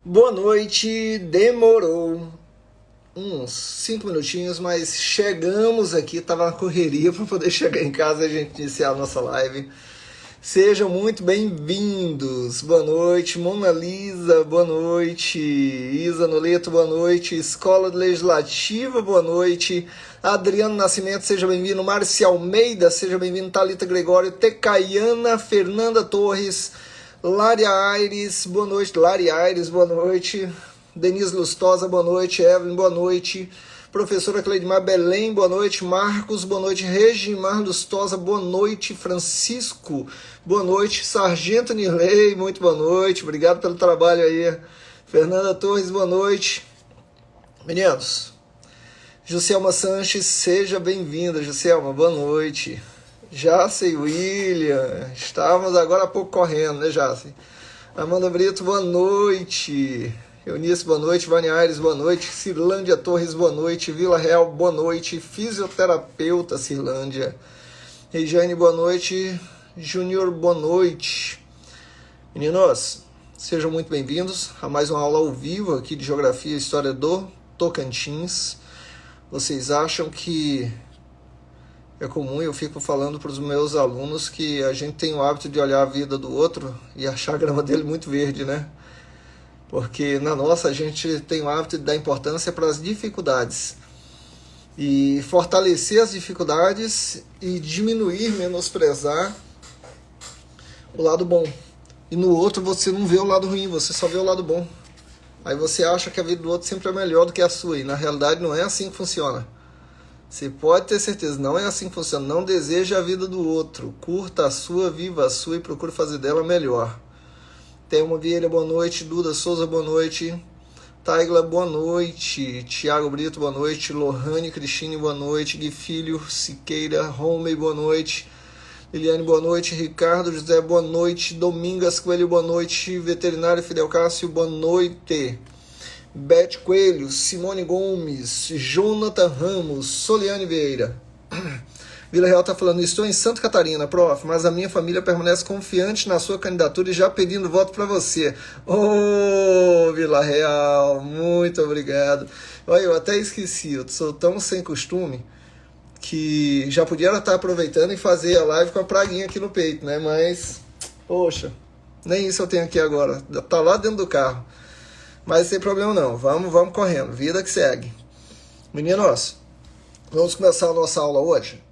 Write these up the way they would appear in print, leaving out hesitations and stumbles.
Boa noite, demorou uns 5 minutinhos, mas chegamos aqui, tava na correria para poder chegar em casa e a gente iniciar a nossa live. Sejam muito bem-vindos. Boa noite, Mona Lisa, boa noite, Isa Noleto, boa noite, Escola Legislativa, boa noite, Adriano Nascimento, seja bem-vindo, Márcia Almeida, seja bem-vindo, Thalita Gregório, Tecaiana, Fernanda Torres, Lari Aires, boa noite, Lari Aires, boa noite, Denise Lustosa, boa noite, Evelyn, boa noite, Professora Cleidmar Belém, boa noite, Marcos, boa noite, Regimar Lustosa, boa noite, Francisco, boa noite, Sargento Nirley, muito boa noite, obrigado pelo trabalho aí, Fernanda Torres, boa noite, meninos, Juscelma Sanches, seja bem-vinda, Juscelma, boa noite, Jace William, estávamos agora há pouco correndo, né, Jace? Amanda Brito, boa noite. Eunice, boa noite. Vânia Aires, boa noite. Cirlândia Torres, boa noite. Vila Real, boa noite. Fisioterapeuta, Cirlândia. Regiane, boa noite. Júnior, boa noite. Meninos, sejam muito bem-vindos a mais uma aula ao vivo aqui de Geografia e História do Tocantins. Vocês acham que é comum, eu fico falando para os meus alunos que a gente tem o hábito de olhar a vida do outro e achar a grama dele muito verde, né? Porque na nossa a gente tem o hábito de dar importância para as dificuldades e fortalecer as dificuldades e diminuir, menosprezar o lado bom. E no outro você não vê o lado ruim, você só vê o lado bom. Aí você acha que a vida do outro sempre é melhor do que a sua e na realidade não é assim que funciona. Você pode ter certeza, não é assim que funciona. Não deseje a vida do outro. Curta a sua, viva a sua e procure fazer dela melhor. Thelma Vieira, boa noite. Duda Souza, boa noite. Taigla, boa noite. Tiago Brito, boa noite. Lohane Cristine, boa noite. Gui Filho, Siqueira, Romey, boa noite. Liliane, boa noite. Ricardo José, boa noite. Domingas Coelho, boa noite. Veterinário Fidel Cássio, boa noite. Beth Coelho, Simone Gomes, Jonathan Ramos, Soliane Vieira. Vila Real está falando, estou em Santa Catarina, prof, mas a minha família permanece confiante na sua candidatura e já pedindo voto para você. Oh, Vila Real, muito obrigado. Olha, eu até esqueci, eu sou tão sem costume que já podia estar aproveitando e fazer a live com a praguinha aqui no peito, né? Mas, poxa, nem isso eu tenho aqui agora, tá lá dentro do carro. Mas sem problema não, vamos correndo, vida que segue. Meninos, vamos começar a nossa aula hoje,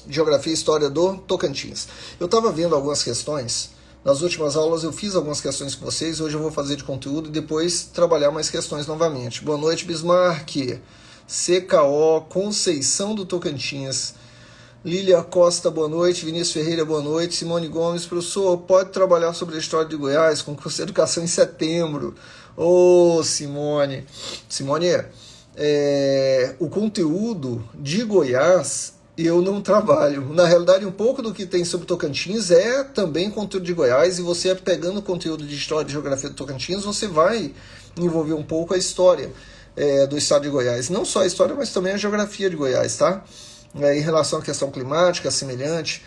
Geografia e História do Tocantins. Eu estava vendo algumas questões, nas últimas aulas eu fiz algumas questões com vocês, hoje eu vou fazer de conteúdo e depois trabalhar mais questões novamente. Boa noite, Bismarck, CKO, Conceição do Tocantins, Lília Costa, boa noite. Vinícius Ferreira, boa noite. Simone Gomes, professor, pode trabalhar sobre a história de Goiás, concurso de educação em setembro. Ô, Simone. Simone, o conteúdo de Goiás eu não trabalho. Na realidade, um pouco do que tem sobre Tocantins é também conteúdo de Goiás, e você pegando conteúdo de história e geografia do Tocantins, você vai envolver um pouco a história do estado de Goiás. Não só a história, mas também a geografia de Goiás, tá? Em relação à questão climática, semelhante,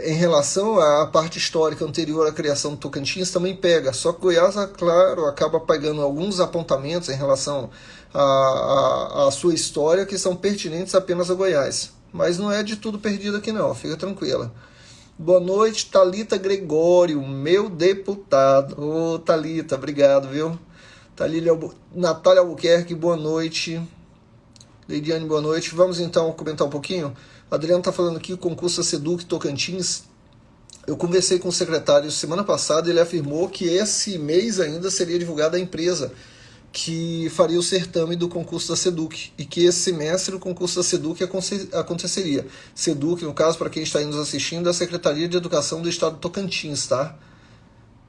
em relação à parte histórica anterior à criação do Tocantins, também pega, só que Goiás, claro, acaba pegando alguns apontamentos em relação à sua história que são pertinentes apenas a Goiás, mas não é de tudo perdido aqui não, fica tranquila. Boa noite, Thalita Gregório, meu deputado. Ô, Thalita, obrigado, viu? Natália Albuquerque, boa noite. Leidiane, boa noite. Vamos então comentar um pouquinho. Adriano está falando aqui, o concurso da SEDUC Tocantins. Eu conversei com o secretário semana passada, ele afirmou que esse mês ainda seria divulgada a empresa que faria o certame do concurso da SEDUC e que esse semestre o concurso da SEDUC aconteceria. SEDUC, no caso, para quem está aí nos assistindo, é a Secretaria de Educação do Estado do Tocantins, tá?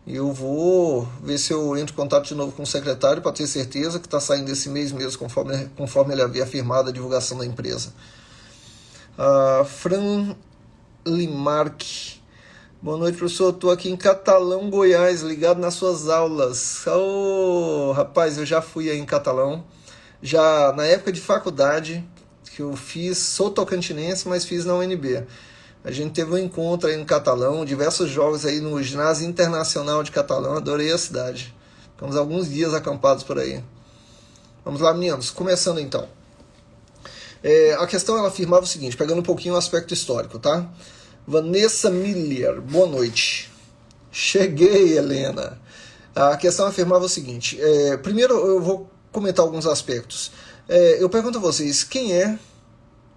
Eu vou ver se eu entro em contato de novo com o secretário para ter certeza que está saindo esse mês mesmo, conforme ele havia afirmado a divulgação da empresa. Fran Limarque. Boa noite, professor. Estou aqui em Catalão, Goiás, ligado nas suas aulas. Oh, rapaz, eu já fui aí em Catalão. Já na época de faculdade, que eu fiz, sou tocantinense, mas fiz na UNB. A gente teve um encontro aí no Catalão, diversos jogos aí no Ginásio Internacional de Catalão, adorei a cidade. Ficamos alguns dias acampados por aí. Vamos lá, meninos, começando então. A questão ela afirmava o seguinte, pegando um pouquinho o aspecto histórico, tá? Vanessa Miller, boa noite. Cheguei, Helena. A questão afirmava o seguinte, primeiro eu vou comentar alguns aspectos. Eu pergunto a vocês, quem é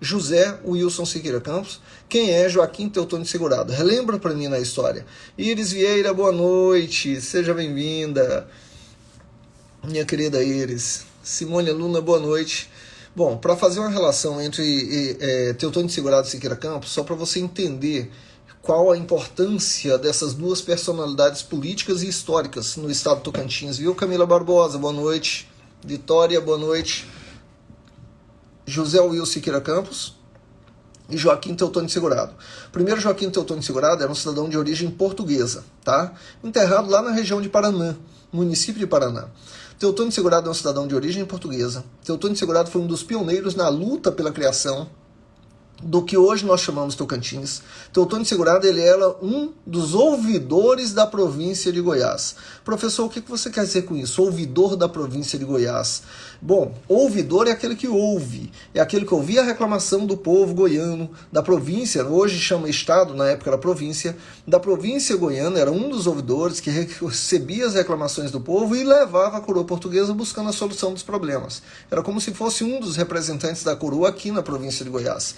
José Wilson Siqueira Campos? Quem é Joaquim Teotônio Segurado? Relembra para mim na história. Iris Vieira, boa noite, seja bem-vinda. Minha querida Iris. Simone Luna, boa noite. Bom, para fazer uma relação entre Teotônio Segurado e Siqueira Campos, só para você entender qual a importância dessas duas personalidades políticas e históricas no estado do Tocantins, viu? Camila Barbosa, boa noite. Vitória, boa noite. José Wilson Siqueira Campos e Joaquim Teotônio Segurado. Primeiro, Joaquim Teotônio Segurado era um cidadão de origem portuguesa, tá? Enterrado lá na região de Paraná, município de Paraná. Teotônio Segurado é um cidadão de origem portuguesa. Teotônio Segurado foi um dos pioneiros na luta pela criação do que hoje nós chamamos Tocantins. Teotônio Segurado ele era um dos ouvidores da província de Goiás. Professor, o que você quer dizer com isso? Ouvidor da província de Goiás. Bom, ouvidor é aquele que ouve, é aquele que ouvia a reclamação do povo goiano, da província, hoje chama estado, na época era província, da província goiana, era um dos ouvidores que recebia as reclamações do povo e levava a coroa portuguesa buscando a solução dos problemas. Era como se fosse um dos representantes da coroa aqui na província de Goiás.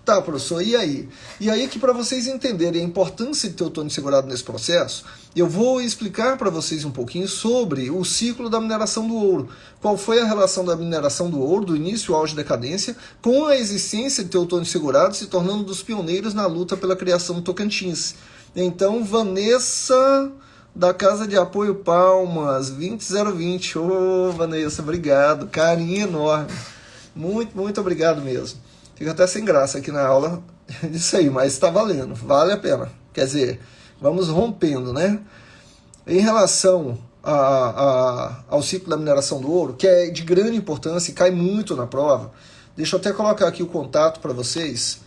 Tá, professor, e aí? E aí que para vocês entenderem a importância de Teotônio Segurado nesse processo, eu vou explicar para vocês um pouquinho sobre o ciclo da mineração do ouro. Qual foi a relação da mineração do ouro, do início ao auge e decadência, com a existência de Teotônio Segurado se tornando um dos pioneiros na luta pela criação do Tocantins. Então, Vanessa, da Casa de Apoio Palmas, 20020. Ô, Vanessa, obrigado, carinho enorme. Muito, muito obrigado mesmo. Fica até sem graça aqui na aula disso aí, mas está valendo, vale a pena. Quer dizer, vamos rompendo, né? Em relação ao ciclo da mineração do ouro, que é de grande importância e cai muito na prova, deixa eu até colocar aqui o contato para vocês.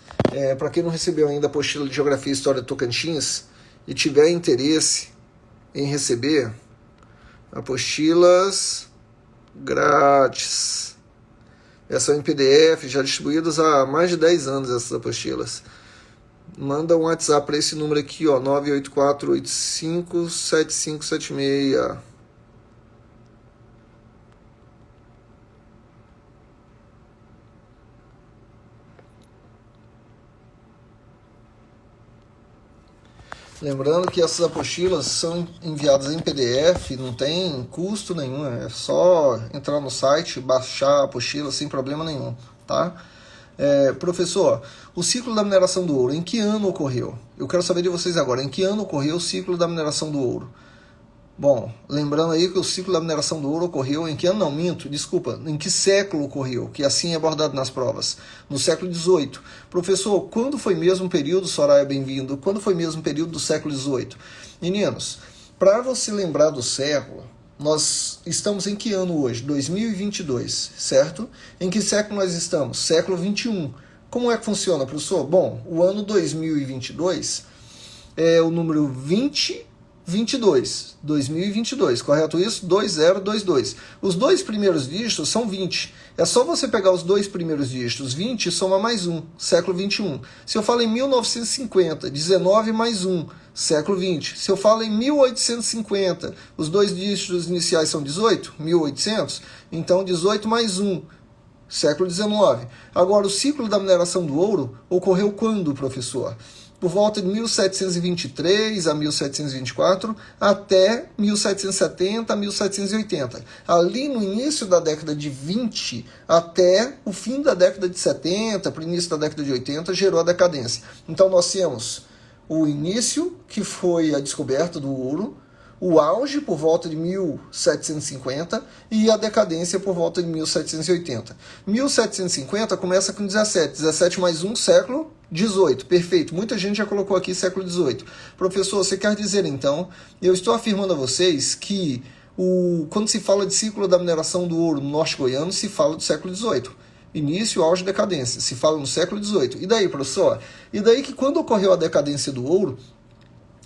Para quem não recebeu ainda a apostila de Geografia e História do Tocantins e tiver interesse em receber, apostilas grátis. Essas são em PDF, já distribuídas há mais de 10 anos essas apostilas. Manda um WhatsApp para esse número aqui, ó, 984857576. Lembrando que essas apostilas são enviadas em PDF, não tem custo nenhum, é só entrar no site, baixar a apostila sem problema nenhum, tá? Professor, o ciclo da mineração do ouro, em que ano ocorreu? Eu quero saber de vocês agora, em que ano ocorreu o ciclo da mineração do ouro? Bom, lembrando aí que o ciclo da mineração do ouro ocorreu em que ano? Não, minto, desculpa, em que século ocorreu? Que assim é abordado nas provas. No século XVIII. Professor, quando foi mesmo o período, Soraya, bem-vindo, quando foi mesmo o período do século XVIII? Meninos, para você lembrar do século, nós estamos em que ano hoje? 2022, certo? Em que século nós estamos? Século XXI. Como é que funciona, professor? Bom, o ano 2022 é o número 2022, correto isso? 2022. Os dois primeiros dígitos são 20. É só você pegar os dois primeiros dígitos, 20 e soma mais 1, século 21. Se eu falo em 1950, 19 mais 1, século 20. Se eu falo em 1850, os dois dígitos iniciais são 18, 1800, então 18 mais 1, século 19. Agora, o ciclo da mineração do ouro ocorreu quando, professor? Por volta de 1723 a 1724, até 1770 a 1780. Ali no início da década de 20 até o fim da década de 70, para o início da década de 80, gerou a decadência. Então nós temos o início, que foi a descoberta do ouro, o auge por volta de 1750 e a decadência por volta de 1780. 1750 começa com 17 mais 1, século 18, perfeito. Muita gente já colocou aqui século 18. Professor, você quer dizer então, eu estou afirmando a vocês que quando se fala de ciclo da mineração do ouro no norte goiano, se fala do século 18. Início, auge e decadência. Se fala no século 18. E daí, professor? E daí que quando ocorreu a decadência do ouro,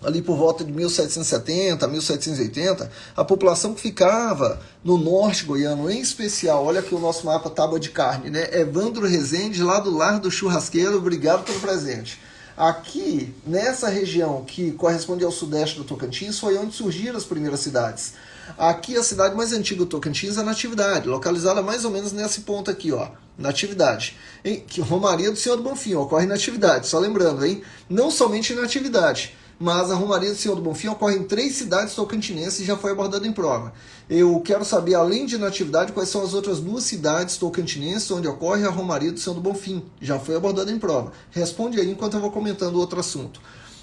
ali por volta de 1770, 1780, a população que ficava no norte goiano, em especial, olha aqui o nosso mapa Tábua de Carne, né? Evandro Rezende, lá do Lar do Churrasqueiro, obrigado pelo presente. Aqui, nessa região que corresponde ao sudeste do Tocantins, foi onde surgiram as primeiras cidades. Aqui a cidade mais antiga do Tocantins é a Natividade, localizada mais ou menos nesse ponto aqui, ó. Natividade. Que Romaria do Senhor do Bonfim, ocorre em Natividade, só lembrando, hein? Não somente em Natividade, mas a Romaria do Senhor do Bonfim ocorre em 3 cidades tocantinenses e já foi abordada em prova. Eu quero saber, além de Natividade, quais são as outras 2 cidades tocantinenses onde ocorre a Romaria do Senhor do Bonfim. Já foi abordada em prova. Responde aí enquanto eu vou comentando outro assunto.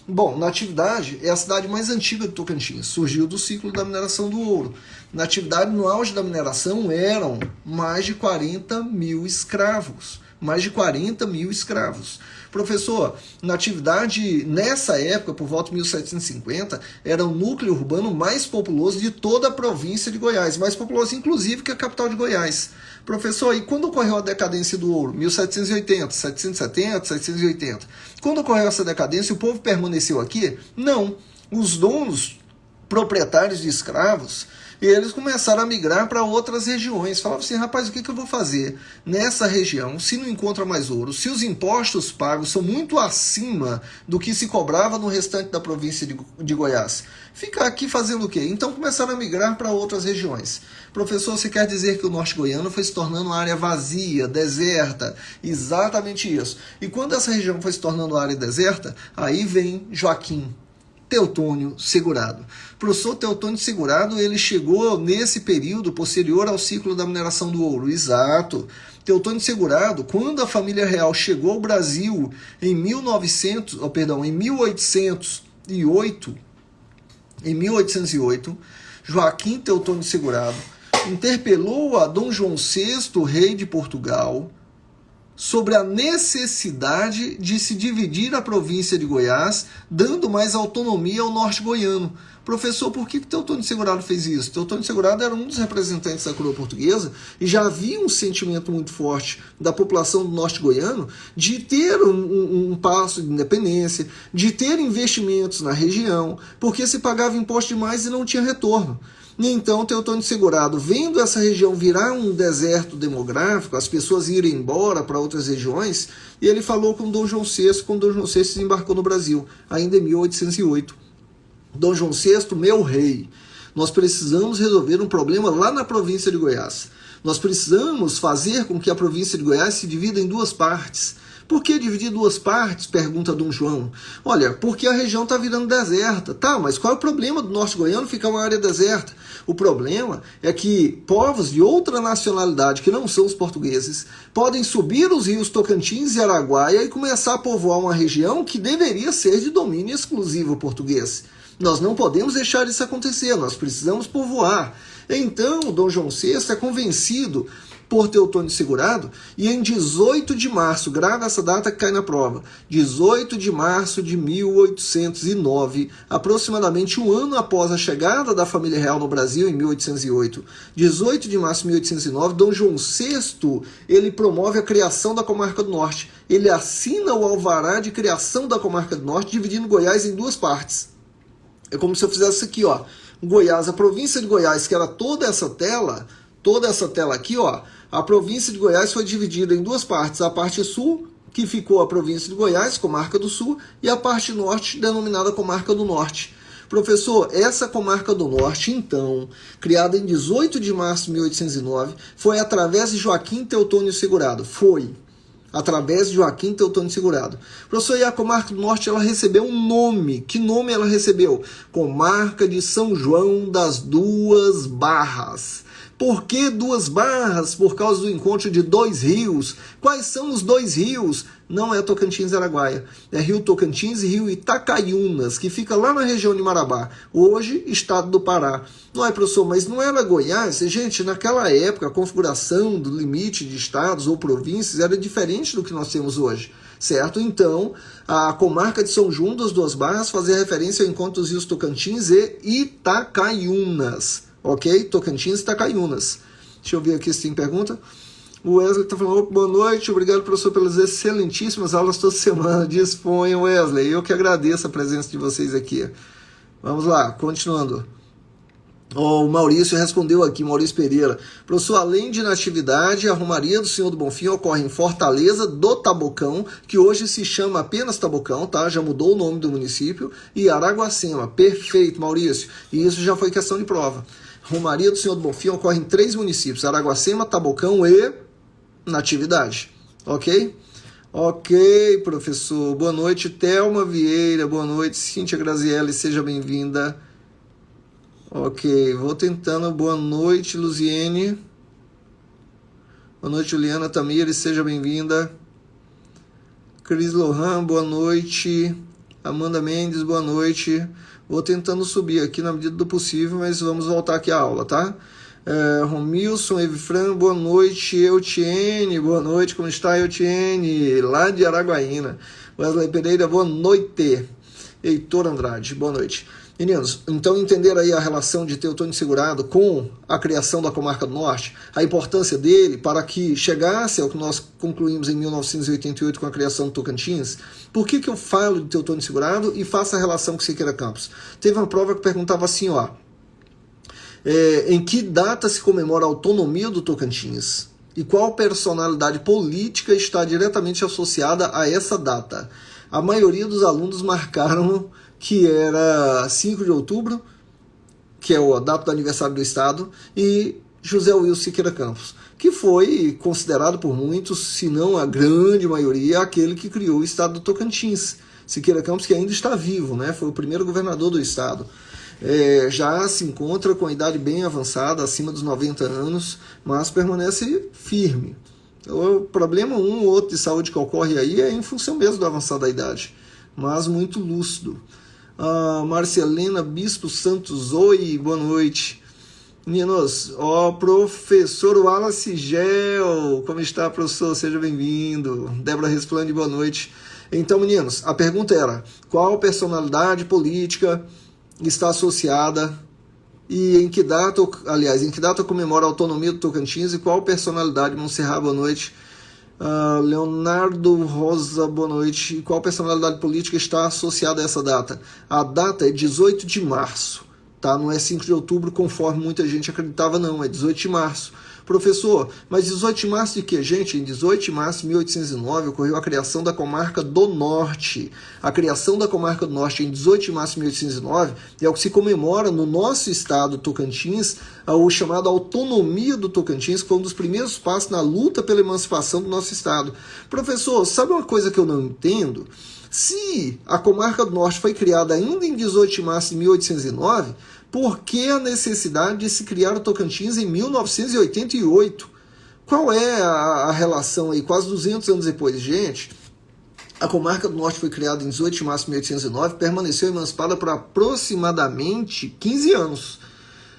Bom, Natividade é a cidade mais antiga do Tocantins, surgiu do ciclo da mineração do ouro. Natividade, no auge da mineração, eram mais de 40 mil escravos. Mais de 40 mil escravos. Professor, Natividade, nessa época, por volta de 1750, era o núcleo urbano mais populoso de toda a província de Goiás, mais populoso inclusive que a capital de Goiás. Professor, e quando ocorreu a decadência do ouro? 1780, 770, 780. Quando ocorreu essa decadência, o povo permaneceu aqui? Não. Os donos proprietários de escravos, e eles começaram a migrar para outras regiões. Falavam assim, rapaz, o que eu vou fazer nessa região se não encontra mais ouro? Se os impostos pagos são muito acima do que se cobrava no restante da província de Goiás? Ficar aqui fazendo o quê? Então começaram a migrar para outras regiões. Professor, você quer dizer que o norte goiano foi se tornando uma área vazia, deserta? Exatamente isso. E quando essa região foi se tornando uma área deserta, aí vem Joaquim Teutônio Segurado. O professor Teutônio Segurado, ele chegou nesse período posterior ao ciclo da mineração do ouro. Exato. Teutônio Segurado, quando a família real chegou ao Brasil em 1808, Joaquim Teutônio Segurado interpelou a Dom João VI, rei de Portugal, sobre a necessidade de se dividir a província de Goiás, dando mais autonomia ao norte goiano. Professor, por que Teutônio Segurado fez isso? Teutônio Segurado era um dos representantes da coroa portuguesa e já havia um sentimento muito forte da população do norte goiano de ter um passo de independência, de ter investimentos na região, porque se pagava imposto demais e não tinha retorno. E então Teutônio Segurado, vendo essa região virar um deserto demográfico, as pessoas irem embora para outras regiões, e ele falou com Dom João VI, quando Dom João VI desembarcou no Brasil, ainda em 1808. Dom João VI, meu rei, nós precisamos resolver um problema lá na província de Goiás. Nós precisamos fazer com que a província de Goiás se divida em 2 partes. Por que dividir 2 partes? Pergunta Dom João. Olha, porque a região está virando deserta. Tá, mas qual é o problema do norte goiano ficar uma área deserta? O problema é que povos de outra nacionalidade, que não são os portugueses, podem subir os rios Tocantins e Araguaia e começar a povoar uma região que deveria ser de domínio exclusivo português. Nós não podemos deixar isso acontecer, nós precisamos povoar. Então, Dom João VI é convencido por Teutônio Segurado, e em 18 de março, grava essa data que cai na prova, 18 de março de 1809, aproximadamente um ano após a chegada da família real no Brasil, em 1808, 18 de março de 1809, Dom João VI, ele promove a criação da Comarca do Norte. Ele assina o alvará de criação da Comarca do Norte, dividindo Goiás em 2 partes. É como se eu fizesse isso aqui, ó. Goiás, a província de Goiás, que era toda essa tela aqui, ó, a província de Goiás foi dividida em 2 partes. A parte sul, que ficou a província de Goiás, Comarca do Sul, e a parte norte, denominada Comarca do Norte. Professor, essa Comarca do Norte, então, criada em 18 de março de 1809, foi através de Joaquim Teutônio Segurado. Foi através de Joaquim Teutônio Segurado. Professor, e a Comarca do Norte, ela recebeu um nome. Que nome ela recebeu? Comarca de São João das Duas Barras. Por que 2 barras? Por causa do encontro de 2 rios. Quais são os 2 rios? Não é Tocantins e Araguaia. É Rio Tocantins e Rio Itacaiunas, que fica lá na região de Marabá. Hoje, estado do Pará. Não é, professor, mas não era Goiás? Gente, naquela época, a configuração do limite de estados ou províncias era diferente do que nós temos hoje. Certo? Então, a comarca de São João das Duas Barras fazia referência ao encontro dos rios Tocantins e Itacaiunas. Ok? Tocantins e Itacaiunas. Deixa eu ver aqui se tem pergunta. O Wesley está falando, boa noite, obrigado, professor, pelas excelentíssimas aulas toda semana. Disponha, Wesley. Eu que agradeço a presença de vocês aqui. Vamos lá, continuando. O Maurício respondeu aqui, Maurício Pereira. Professor, além de Natividade, a Romaria do Senhor do Bonfim ocorre em Fortaleza do Tabocão, que hoje se chama apenas Tabocão, tá? Já mudou o nome do município, e Araguacema. Perfeito, Maurício. E isso já foi questão de prova. Romaria do Senhor do Bonfim ocorre em 3 municípios, Araguacema, Tabocão e Natividade. Ok? Ok, professor. Boa noite, Thelma Vieira. Boa noite, Cíntia Grazielli. Seja bem-vinda. Ok, vou tentando. Boa noite, Luziene. Boa noite, Juliana Tamires, seja bem-vinda. Cris Lohan, boa noite. Amanda Mendes, boa noite. Vou tentando subir aqui na medida do possível, mas vamos voltar aqui à aula, tá? Romilson, Evifran, boa noite. Eutiene, boa noite. Como está, Eutiene? Lá de Araguaína. Wesley Pereira, boa noite. Heitor Andrade, boa noite. Meninos, então entenderam aí a relação de Teutônio Segurado com a criação da Comarca do Norte, a importância dele para que chegasse ao que nós concluímos em 1988 com a criação do Tocantins? Por que eu falo de Teutônio Segurado e faço a relação com Siqueira Campos? Teve uma prova que perguntava assim, ó, em que data se comemora a autonomia do Tocantins? E qual personalidade política está diretamente associada a essa data? A maioria dos alunos marcaram que era 5 de outubro, que é a data do aniversário do Estado, e José Wilson Siqueira Campos, que foi considerado por muitos, se não a grande maioria, aquele que criou o Estado do Tocantins. Siqueira Campos, que ainda está vivo, né? Foi o primeiro governador do Estado. Já se encontra com a idade bem avançada, acima dos 90 anos, mas permanece firme. O problema um ou outro de saúde que ocorre aí é em função mesmo do avançar da idade, mas muito lúcido. Marcelena Bispo Santos, oi, boa noite. Meninos, professor Wallace Gel, como está, professor? Seja bem-vindo. Débora Resplande, boa noite. Então, meninos, a pergunta era, qual personalidade política está associada e em que data comemora a autonomia do Tocantins e qual personalidade, Monserrat, boa noite. Leonardo Rosa, boa noite. E qual personalidade política está associada a essa data? A data é 18 de março, tá? Não é 5 de outubro, conforme muita gente acreditava, não. É 18 de março. Professor, mas 18 de março de quê? Gente, em 18 de março de 1809 ocorreu a criação da Comarca do Norte. A criação da Comarca do Norte em 18 de março de 1809 é o que se comemora no nosso estado, Tocantins, o chamado autonomia do Tocantins, que foi um dos primeiros passos na luta pela emancipação do nosso estado. Professor, sabe uma coisa que eu não entendo? Se a Comarca do Norte foi criada ainda em 18 de março de 1809, por que a necessidade de se criar o Tocantins em 1988? Qual é a relação aí, quase 200 anos depois? Gente, a Comarca do Norte foi criada em 18 de março de 1809, permaneceu emancipada por aproximadamente 15 anos.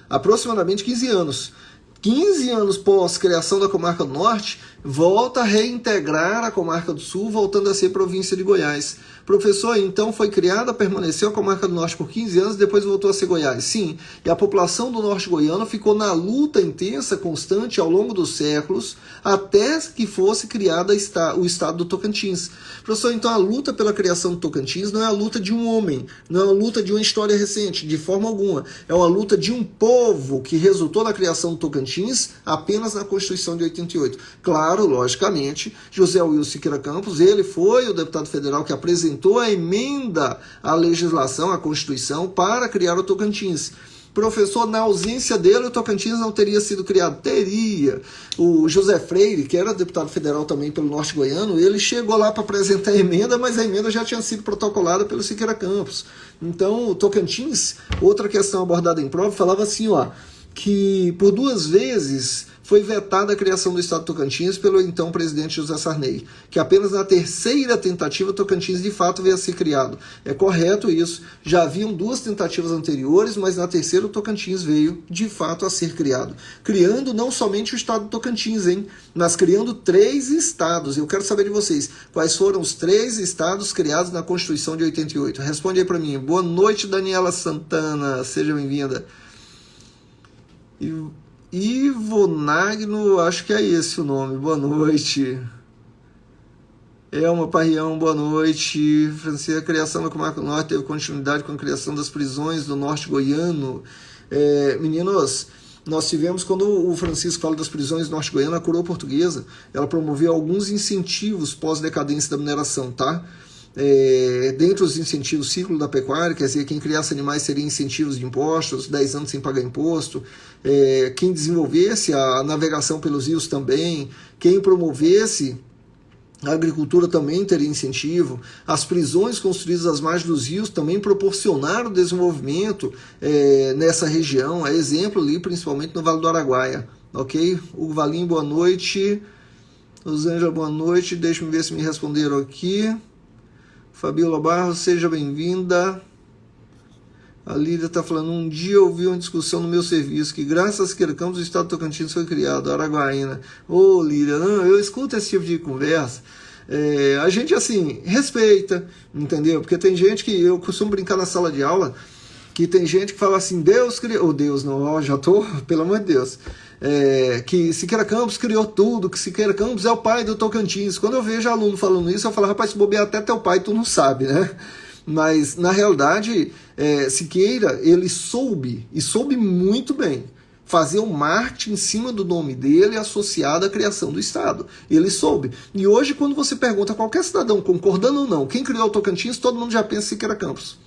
Aproximadamente 15 anos. 15 anos pós criação da Comarca do Norte, volta a reintegrar a Comarca do Sul, voltando a ser província de Goiás. Professor, então foi criada, permaneceu a Comarca do Norte por 15 anos, depois voltou a ser Goiás. Sim, e a população do norte goiano ficou na luta intensa, constante, ao longo dos séculos, até que fosse criada o estado do Tocantins. Professor, então a luta pela criação do Tocantins não é a luta de um homem, não é a luta de uma história recente, de forma alguma. É uma luta de um povo que resultou na criação do Tocantins apenas na Constituição de 88. Claro, logicamente, José Wilson Siqueira Campos, ele foi o deputado federal que apresentou a emenda à legislação, à Constituição, para criar o Tocantins. Professor, na ausência dele, o Tocantins não teria sido criado? Teria. O José Freire, que era deputado federal também pelo norte goiano, ele chegou lá para apresentar a emenda, mas a emenda já tinha sido protocolada pelo Siqueira Campos. Então, o Tocantins, outra questão abordada em prova, falava assim, que por 2 vezes foi vetada a criação do Estado do Tocantins pelo então presidente José Sarney, que apenas na 3ª tentativa Tocantins de fato veio a ser criado. É correto isso, já haviam 2 tentativas anteriores, mas na 3ª o Tocantins veio de fato a ser criado. Criando não somente o Estado do Tocantins, mas criando 3 estados. Eu quero saber de vocês, quais foram os 3 estados criados na Constituição de 88? Responde aí para mim. Boa noite, Daniela Santana, seja bem-vinda. Ivonagno, acho que é esse o nome. Boa noite. Elma Parrião, boa noite. Francisca, a criação da Comarca do Norte teve continuidade com a criação das prisões do Norte Goiano. Meninos, nós tivemos, quando o Francisco fala das prisões do Norte Goiano, a Coroa Portuguesa, ela promoveu alguns incentivos pós-decadência da mineração, tá? Dentre os incentivos, ciclo da pecuária, quer dizer, quem criasse animais teria incentivos de impostos, 10 anos sem pagar imposto, quem desenvolvesse a navegação pelos rios também, quem promovesse a agricultura também teria incentivo, as prisões construídas às margens dos rios também proporcionaram desenvolvimento nessa região, é exemplo ali, principalmente no Vale do Araguaia, ok? Hugo Valim, boa noite. Rosângela, boa noite, deixa eu ver se me responderam aqui. Fabiola Barros, seja bem-vinda. A Lídia está falando, um dia eu ouvi uma discussão no meu serviço, que graças a Siqueira Campos o estado de Tocantins foi criado, Araguaína. Ô Lídia, não, eu escuto esse tipo de conversa, a gente assim, respeita, entendeu? Porque tem gente que, eu costumo brincar na sala de aula, que tem gente que fala assim, Deus criou, oh, Deus não, ó, já tô, pelo amor de Deus, que Siqueira Campos criou tudo, que Siqueira Campos é o pai do Tocantins. Quando eu vejo aluno falando isso, eu falo, rapaz, se bobear até teu pai, tu não sabe, né? Mas, na realidade, Siqueira, ele soube, e soube muito bem, fazer o marketing em cima do nome dele associado à criação do Estado. Ele soube. E hoje, quando você pergunta a qualquer cidadão, concordando ou não, quem criou o Tocantins, todo mundo já pensa em Siqueira Campos.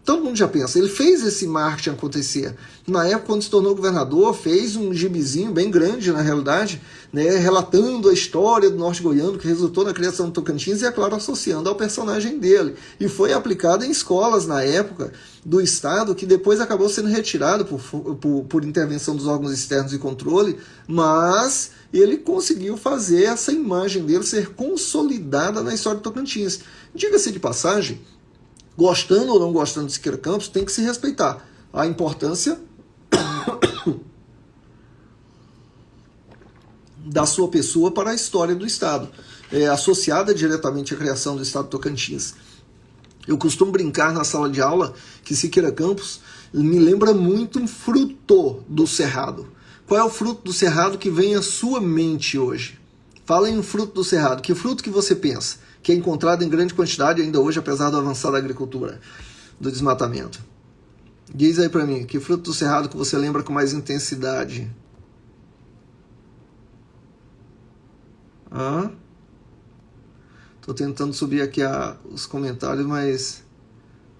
Todo mundo já pensa, ele fez esse marketing acontecer. Na época, quando se tornou governador, fez um gibizinho bem grande, na realidade, né, relatando a história do Norte Goiano, que resultou na criação do Tocantins, e, é claro, associando ao personagem dele. E foi aplicado em escolas, na época, do Estado, que depois acabou sendo retirado por intervenção dos órgãos externos de controle, mas ele conseguiu fazer essa imagem dele ser consolidada na história do Tocantins. Diga-se de passagem, gostando ou não gostando de Siqueira Campos, tem que se respeitar a importância da sua pessoa para a história do Estado, associada diretamente à criação do Estado do Tocantins. Eu costumo brincar na sala de aula que Siqueira Campos me lembra muito um fruto do Cerrado. Qual é o fruto do Cerrado que vem à sua mente hoje? Fala em um fruto do Cerrado. Que fruto que você pensa? Que é encontrado em grande quantidade ainda hoje, apesar do avançar da agricultura, do desmatamento. Diz aí para mim, que fruto do Cerrado que você lembra com mais intensidade? Tô tentando subir aqui os comentários, mas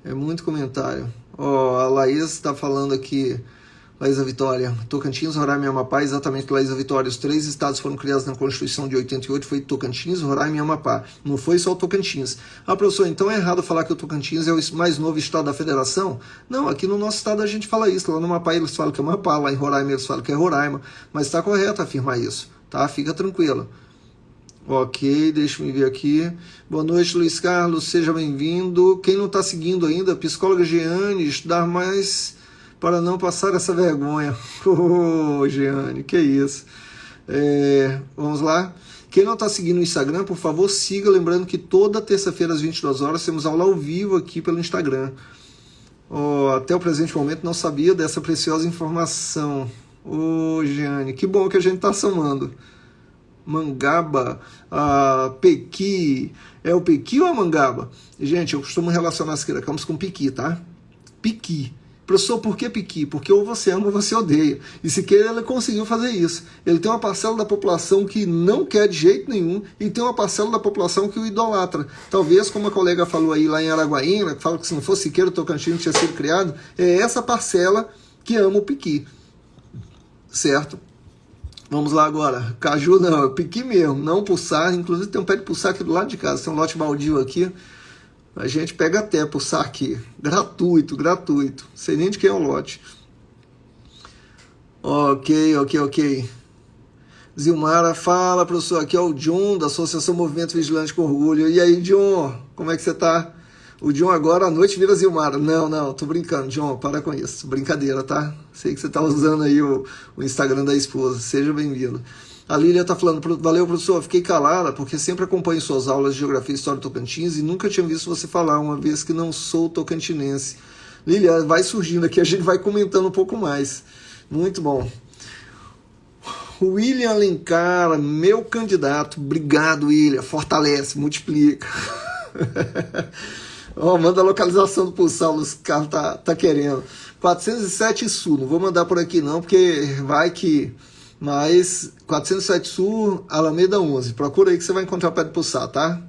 é muito comentário. A Laís está falando aqui, Laísa Vitória, Tocantins, Roraima e Amapá, exatamente, Laísa Vitória, os 3 estados foram criados na Constituição de 88, foi Tocantins, Roraima e Amapá, não foi só o Tocantins. Professor, então é errado falar que o Tocantins é o mais novo estado da federação? Não, aqui no nosso estado a gente fala isso, lá no Amapá eles falam que é Amapá, lá em Roraima eles falam que é Roraima, mas está correto afirmar isso, tá? Fica tranquilo. Ok, deixa eu ver aqui. Boa noite, Luiz Carlos, seja bem-vindo. Quem não está seguindo ainda, psicóloga Jeane, estudar mais para não passar essa vergonha. Jeane, que isso. Vamos lá. Quem não está seguindo o Instagram, por favor, siga. Lembrando que toda terça-feira às 22 horas temos aula ao vivo aqui pelo Instagram. Até o presente momento não sabia dessa preciosa informação. Jeane, que bom que a gente está somando. Mangaba, Pequi, é o Pequi ou a Mangaba? Gente, eu costumo relacionar Siqueira Campos com Piqui, tá? Piqui. Professor, por que Piqui? Porque ou você ama ou você odeia. E Siqueira, ele conseguiu fazer isso. Ele tem uma parcela da população que não quer de jeito nenhum e tem uma parcela da população que o idolatra. Talvez, como a colega falou aí lá em Araguaína, que fala que se não fosse Siqueira, o Tocantins tinha sido criado, é essa parcela que ama o Piqui. Certo? Vamos lá agora. Caju não, é Piqui mesmo, não Pulsar. Inclusive tem um pé de Pulsar aqui do lado de casa. Tem um lote baldio aqui. A gente pega até Pulsar aqui. Gratuito. Não sei nem de quem é o lote. Ok. Zilmara, fala, professor. Aqui é o John, da Associação Movimento Vigilante com Orgulho. E aí, John, como é que você tá? O John agora à noite vira Zilmara. Não, tô brincando, John, para com isso. Brincadeira, tá? Sei que você tá usando aí o Instagram da esposa. Seja bem-vindo. A Lília tá falando, valeu, professor, fiquei calada porque sempre acompanho suas aulas de Geografia e História do Tocantins e nunca tinha visto você falar, uma vez que não sou tocantinense. Lília, vai surgindo aqui, a gente vai comentando um pouco mais. Muito bom. William Alencar, meu candidato. Obrigado, William. Fortalece, multiplica. Oh, manda a localização do Pulsar, os caras tá querendo. 407 Sul, não vou mandar por aqui não, porque vai que... Mas 407 Sul, Alameda 11. Procura aí que você vai encontrar perto do Pulsar, tá?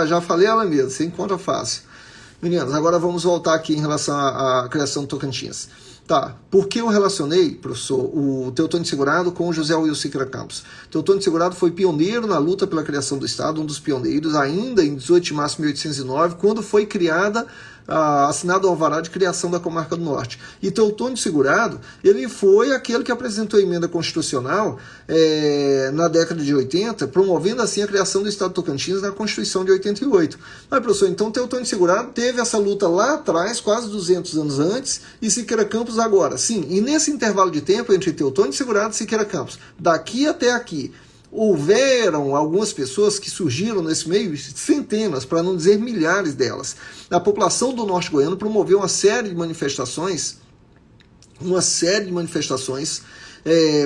Já falei Alameda, você encontra fácil. Meninas, agora vamos voltar aqui em relação à criação do Tocantins. Tá, por que eu relacionei, professor, o Teotônio Segurado com o José Wilson Siqueira Campos? Teotônio Segurado foi pioneiro na luta pela criação do Estado, um dos pioneiros, ainda em 18 de março de 1809, quando foi criada, assinado o alvará de criação da Comarca do Norte. E Teotônio Segurado, ele foi aquele que apresentou a emenda constitucional na década de 80, promovendo assim a criação do Estado do Tocantins na Constituição de 88. Mas, professor, então Teotônio Segurado teve essa luta lá atrás, quase 200 anos antes, e Siqueira Campos agora. Sim, e nesse intervalo de tempo entre Teotônio Segurado e Siqueira Campos, daqui até aqui, houveram algumas pessoas que surgiram nesse meio, centenas, para não dizer milhares delas. A população do norte goiano promoveu uma série de manifestações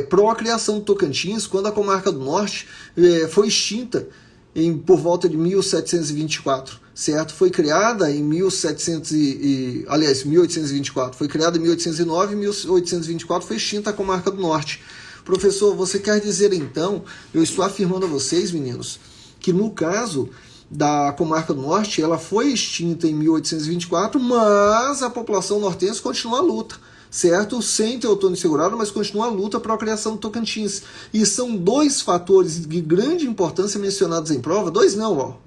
pró criação do Tocantins, quando a comarca do norte foi extinta por volta de 1724, certo? Foi criada em 1824, foi criada em 1809, em 1824 foi extinta a comarca do norte. Professor, você quer dizer então, eu estou afirmando a vocês, meninos, que no caso da comarca do norte, ela foi extinta em 1824, mas a população nortense continua a luta, certo? Sem Teotônio Segurado, mas continua a luta para a criação do Tocantins. E são dois fatores de grande importância mencionados em prova,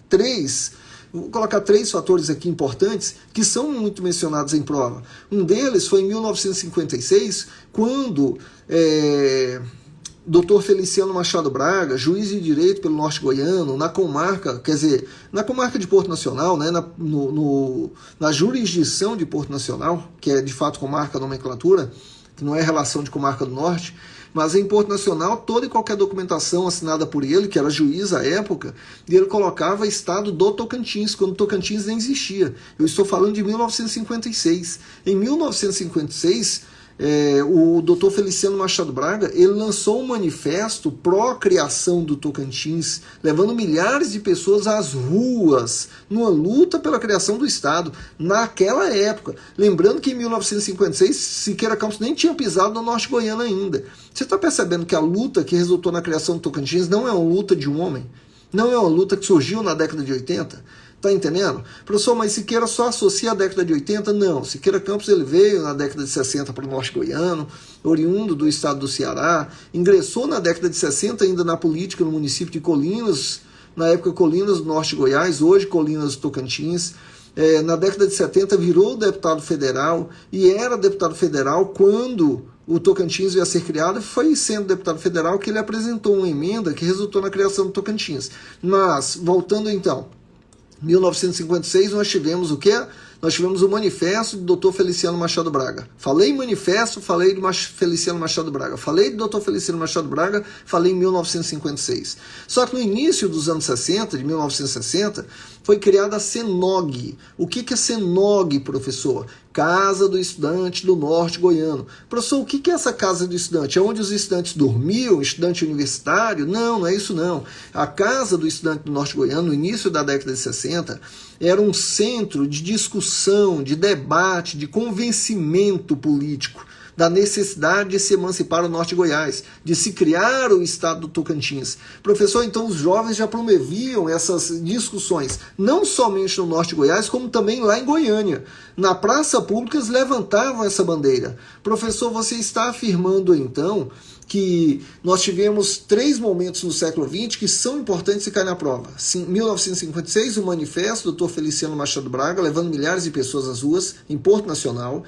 três. Vou colocar três fatores aqui importantes que são muito mencionados em prova. Um deles foi em 1956, quando Dr. Feliciano Machado Braga, juiz de direito pelo norte goiano, na comarca de Porto Nacional, né, na jurisdição de Porto Nacional, que é de fato comarca nomenclatura, que não é relação de comarca do norte, mas em Porto Nacional, toda e qualquer documentação assinada por ele, que era juiz à época, ele colocava estado do Tocantins, quando Tocantins nem existia. Eu estou falando de 1956. Em 1956, o Dr. Feliciano Machado Braga, ele lançou um manifesto pró-criação do Tocantins, levando milhares de pessoas às ruas, numa luta pela criação do Estado, naquela época. Lembrando que em 1956, Siqueira Campos nem tinha pisado no norte goiano ainda. Você está percebendo que a luta que resultou na criação do Tocantins não é uma luta de um homem? Não é uma luta que surgiu na década de 80? Tá entendendo? Professor, mas Siqueira só associa a década de 80? Não. Siqueira Campos ele veio na década de 60 para o norte goiano, oriundo do estado do Ceará, ingressou na década de 60 ainda na política no município de Colinas, na época Colinas do norte de Goiás, hoje Colinas do Tocantins. Na década de 70 virou deputado federal e era deputado federal quando o Tocantins veio a ser criado, e foi sendo deputado federal que ele apresentou uma emenda que resultou na criação do Tocantins. Mas, voltando então, 1956 nós tivemos o quê? Nós tivemos o manifesto do Dr. Feliciano Machado Braga. Falei em manifesto, falei de Feliciano Machado Braga. Falei do Dr. Feliciano Machado Braga, falei em 1956. Só que no início dos anos 60, de 1960, foi criada a CENOG. O que é CENOG, professor? Casa do Estudante do Norte Goiano. Professor, o que é essa Casa do Estudante? É onde os estudantes dormiam, estudante universitário? Não, não é isso não. A Casa do Estudante do Norte Goiano, no início da década de 60, era um centro de discussão, de debate, de convencimento político da necessidade de se emancipar o Norte de Goiás, de se criar o Estado do Tocantins. Professor, então os jovens já promoviam essas discussões, não somente no Norte de Goiás, como também lá em Goiânia. Na praça pública eles levantavam essa bandeira. Professor, você está afirmando então que nós tivemos três momentos no século XX que são importantes e caem na prova. Em 1956, o manifesto do Dr. Feliciano Machado Braga, levando milhares de pessoas às ruas, em Porto Nacional.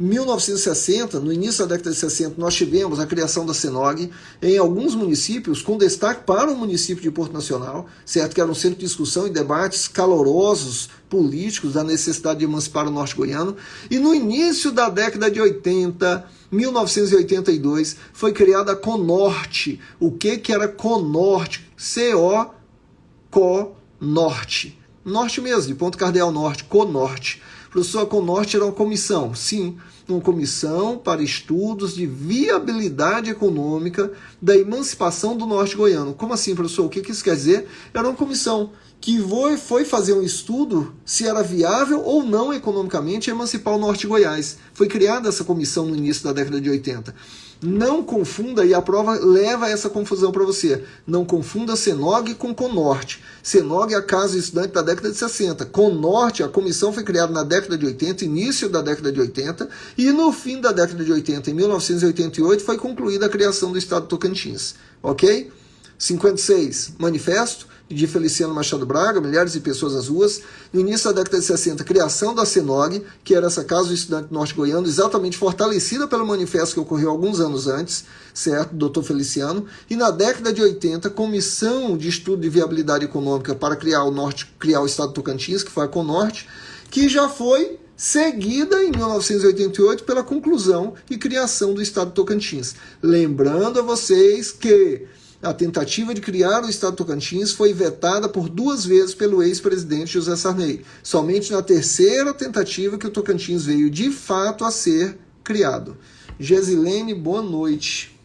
Em 1960, no início da década de 60, nós tivemos a criação da CENOG em alguns municípios, com destaque para o município de Porto Nacional, certo? Que era um centro de discussão e debates calorosos, políticos, da necessidade de emancipar o norte goiano. E no início da década de 80, 1982, foi criada a CONORTE. O que era CONORTE? C-O-CO-Norte. Norte mesmo, de Ponto Cardeal Norte, CONORTE. Professor, a Conorte era uma comissão. Sim, uma comissão para estudos de viabilidade econômica da emancipação do norte goiano. Como assim, professor? O que isso quer dizer? Era uma comissão que foi fazer um estudo se era viável ou não economicamente emancipar o norte de Goiás. Foi criada essa comissão no início da década de 80. Não confunda, e a prova leva a essa confusão para você. Não confunda CENOG com CONORTE. CENOG é a Casa Estudante da década de 60. CONORTE, a comissão foi criada na década de 80, início da década de 80, e no fim da década de 80, em 1988, foi concluída a criação do Estado de Tocantins. Ok? 56, manifesto de Feliciano Machado Braga, milhares de pessoas às ruas. No início da década de 60, criação da CENOG, que era essa Casa do Estudante Norte-Goiano, exatamente fortalecida pelo manifesto que ocorreu alguns anos antes, certo, doutor Feliciano. E na década de 80, Comissão de Estudo de Viabilidade Econômica para criar o Estado do Tocantins, que foi a CONORTE, que já foi seguida em 1988 pela conclusão e criação do Estado do Tocantins. Lembrando a vocês que a tentativa de criar o Estado do Tocantins foi vetada por 2 vezes pelo ex-presidente José Sarney. Somente na terceira tentativa que o Tocantins veio de fato a ser criado. Gesilene, boa noite.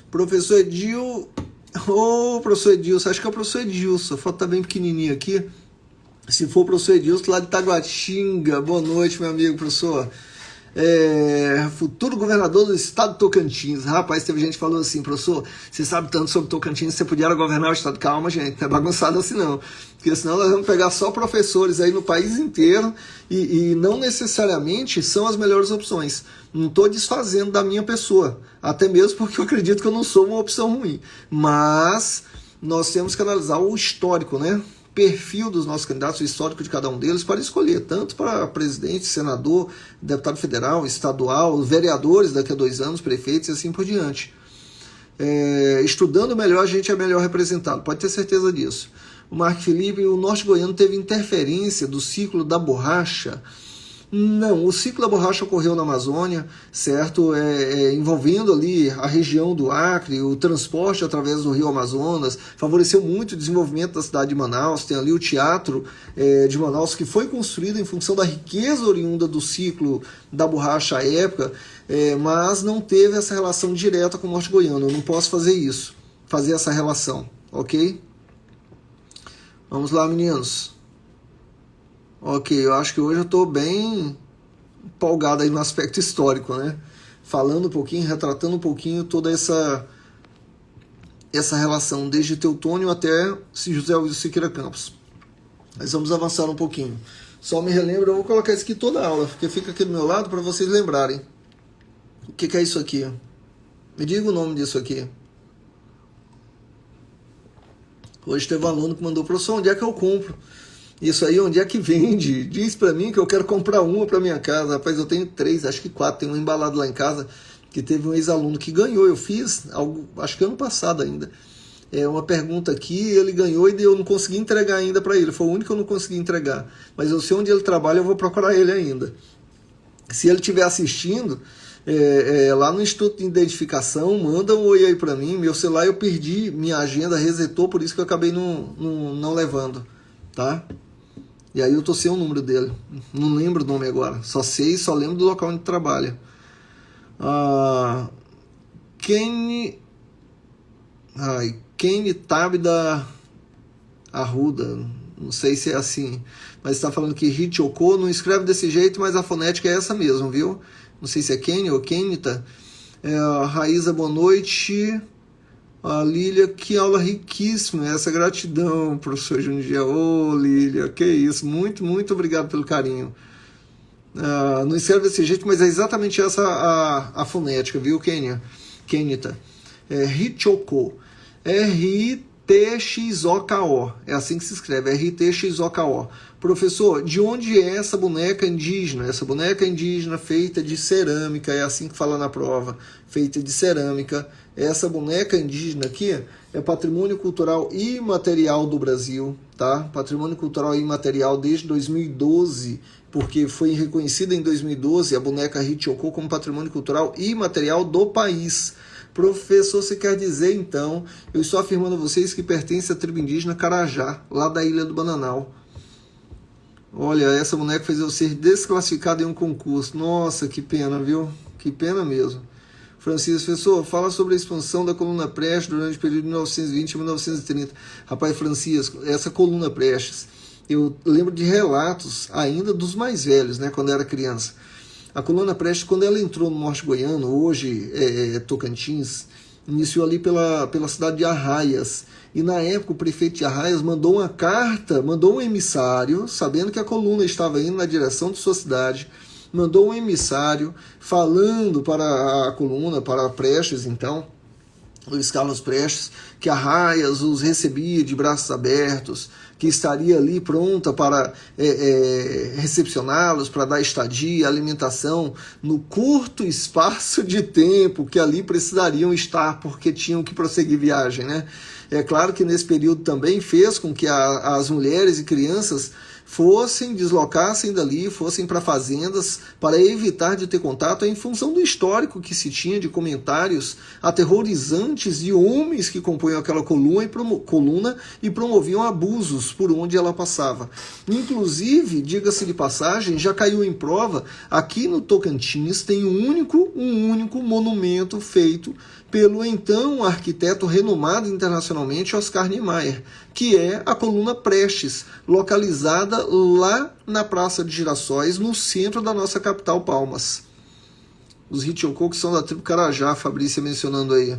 Professor Edil... professor Edilson, acho que é o professor Edilson. A foto tá bem pequenininha aqui. Se for o professor Edilson, lá de Taguatinga. Boa noite, meu amigo, professor. Futuro governador do estado de Tocantins. Rapaz, teve gente que falou assim: professor, você sabe tanto sobre Tocantins, você podia governar o estado. Calma, gente, não é bagunçado assim não, porque senão nós vamos pegar só professores aí no país inteiro e não necessariamente são as melhores opções. Não estou desfazendo da minha pessoa, até mesmo porque eu acredito que eu não sou uma opção ruim, mas nós temos que analisar o histórico, né? Perfil dos nossos candidatos, o histórico de cada um deles, para escolher, tanto para presidente, senador, deputado federal, estadual, vereadores daqui a 2 anos, prefeitos e assim por diante. Estudando melhor, a gente é melhor representado, pode ter certeza disso. O Marco Felipe, o norte goiano teve interferência do ciclo da borracha. Não, o ciclo da borracha ocorreu na Amazônia, certo? Envolvendo ali a região do Acre, o transporte através do rio Amazonas, favoreceu muito o desenvolvimento da cidade de Manaus. Tem ali o teatro de Manaus, que foi construído em função da riqueza oriunda do ciclo da borracha à época, mas não teve essa relação direta com o norte goiano. Eu não posso fazer essa relação, ok? Vamos lá, meninos. Ok, eu acho que hoje eu estou bem empolgado aí no aspecto histórico, né? Falando um pouquinho, retratando um pouquinho toda essa relação, desde Teutônio até José Wilson Siqueira Campos. Mas vamos avançar um pouquinho. Só me relembro, eu vou colocar isso aqui toda a aula, porque fica aqui do meu lado para vocês lembrarem. O que é isso aqui? Me diga o nome disso aqui. Hoje teve um aluno que mandou: professor, onde é que eu compro isso aí? Onde é que vende? Diz para mim que eu quero comprar uma para minha casa. Rapaz, eu tenho 3, acho que 4. Tem um embalado lá em casa que teve um ex-aluno que ganhou. Eu fiz algo, acho que ano passado ainda. Uma pergunta aqui, ele ganhou e eu não consegui entregar ainda para ele. Foi o único que eu não consegui entregar. Mas eu sei onde ele trabalha, eu vou procurar ele ainda. Se ele estiver assistindo, lá no Instituto de Identificação, manda um oi aí para mim. Meu celular eu perdi, minha agenda resetou, por isso que eu acabei não levando, tá? E aí eu tô sem o número dele. Não lembro o nome agora. Só lembro do local onde trabalha. Kenny Tab da Arruda. Não sei se é assim. Mas está falando que Hichoko não escreve desse jeito, mas a fonética é essa mesmo, viu? Não sei se é Kenny ou Kenita. Raíza, boa noite. A Lília, que aula riquíssima, essa gratidão, professor Júnior. Ô, Lília, que isso, muito, muito obrigado pelo carinho. Não escreve desse jeito, mas é exatamente essa a fonética, viu, Kenita? Hichoko, R-I-T-X-O-K-O, é assim que se escreve, R-I-T-X-O-K-O. Professor, de onde é essa boneca indígena? Essa boneca indígena feita de cerâmica, é assim que fala na prova, feita de cerâmica. Essa boneca indígena aqui é patrimônio cultural imaterial do Brasil, tá? Patrimônio cultural imaterial desde 2012, porque foi reconhecida em 2012 a boneca Hichoko como patrimônio cultural imaterial do país. Professor, você quer dizer então, eu estou afirmando a vocês que pertence à tribo indígena Carajá, lá da Ilha do Bananal. Olha, essa boneca fez eu ser desclassificado em um concurso. Nossa, que pena, viu? Que pena mesmo. Francisco, professor, fala sobre a expansão da coluna Prestes durante o período de 1920 a 1930. Rapaz, Francisco, essa coluna Prestes, eu lembro de relatos ainda dos mais velhos, né, quando eu era criança. A coluna Prestes, quando ela entrou no norte goiano, hoje Tocantins, iniciou ali pela cidade de Arraias. E na época o prefeito de Arraias mandou uma carta, mandou um emissário, sabendo que a coluna estava indo na direção de sua cidade, mandou um emissário falando para a coluna, para Prestes, então, Luiz Carlos Prestes, que Arraias os recebia de braços abertos, que estaria ali pronta para recepcioná-los, para dar estadia, alimentação, no curto espaço de tempo que ali precisariam estar, porque tinham que prosseguir viagem, né? É claro que nesse período também fez com que as mulheres e crianças deslocassem dali, fossem para fazendas para evitar de ter contato, em função do histórico que se tinha de comentários aterrorizantes de homens que compunham aquela coluna e promoviam abusos por onde ela passava. Inclusive, diga-se de passagem, já caiu em prova, aqui no Tocantins tem um único monumento feito pelo então arquiteto renomado internacionalmente Oscar Niemeyer, que é a coluna Prestes, localizada lá na Praça de Girassóis, no centro da nossa capital, Palmas. Os Hitiocô, que são da tribo Carajá, a Fabrícia mencionando aí.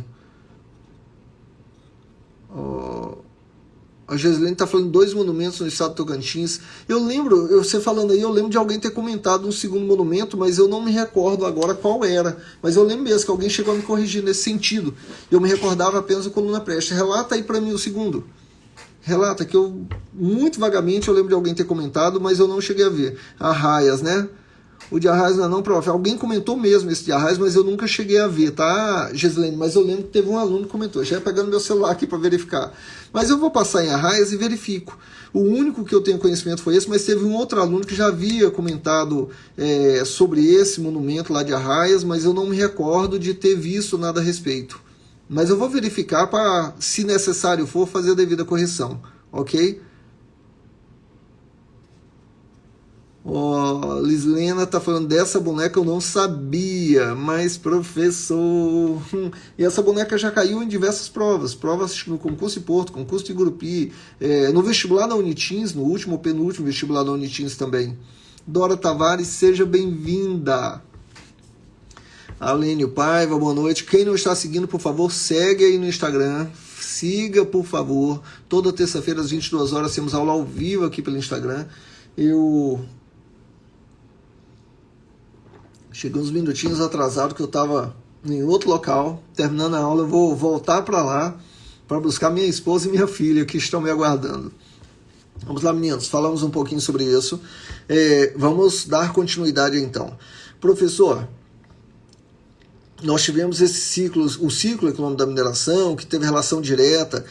A Geslene está falando 2 monumentos no estado de Tocantins. Eu lembro, você falando aí, eu lembro de alguém ter comentado um segundo monumento, mas eu não me recordo agora qual era. Mas eu lembro mesmo que alguém chegou a me corrigir nesse sentido. Eu me recordava apenas da coluna Prestes. Relata aí para mim o segundo. Relata, que eu, muito vagamente, eu lembro de alguém ter comentado, mas eu não cheguei a ver. Arraias, né? O de Arraias não é não, prof. Alguém comentou mesmo esse de Arraias, mas eu nunca cheguei a ver, tá, Geslene? Mas eu lembro que teve um aluno que comentou. Já ia pegando meu celular aqui para verificar. Mas eu vou passar em Arraias e verifico. O único que eu tenho conhecimento foi esse, mas teve um outro aluno que já havia comentado sobre esse monumento lá de Arraias, mas eu não me recordo de ter visto nada a respeito. Mas eu vou verificar para, se necessário for, fazer a devida correção, ok? Lislena tá falando dessa boneca, eu não sabia, mas professor, e essa boneca já caiu em diversas provas no concurso de Porto, concurso de Gurupi, no vestibular da Unitins, no último ou penúltimo vestibular da Unitins também. Dora Tavares, seja bem-vinda. Alênio Paiva, boa noite. Quem não está seguindo, por favor, segue aí no Instagram. Siga, por favor. Toda terça-feira às 22 horas temos aula ao vivo aqui pelo Instagram. Cheguei uns minutinhos atrasado que eu estava em outro local, terminando a aula. Eu vou voltar para lá para buscar minha esposa e minha filha que estão me aguardando. Vamos lá, meninos, falamos um pouquinho sobre isso. Vamos dar continuidade então. Professor, nós tivemos o ciclo econômico da mineração, que teve relação direta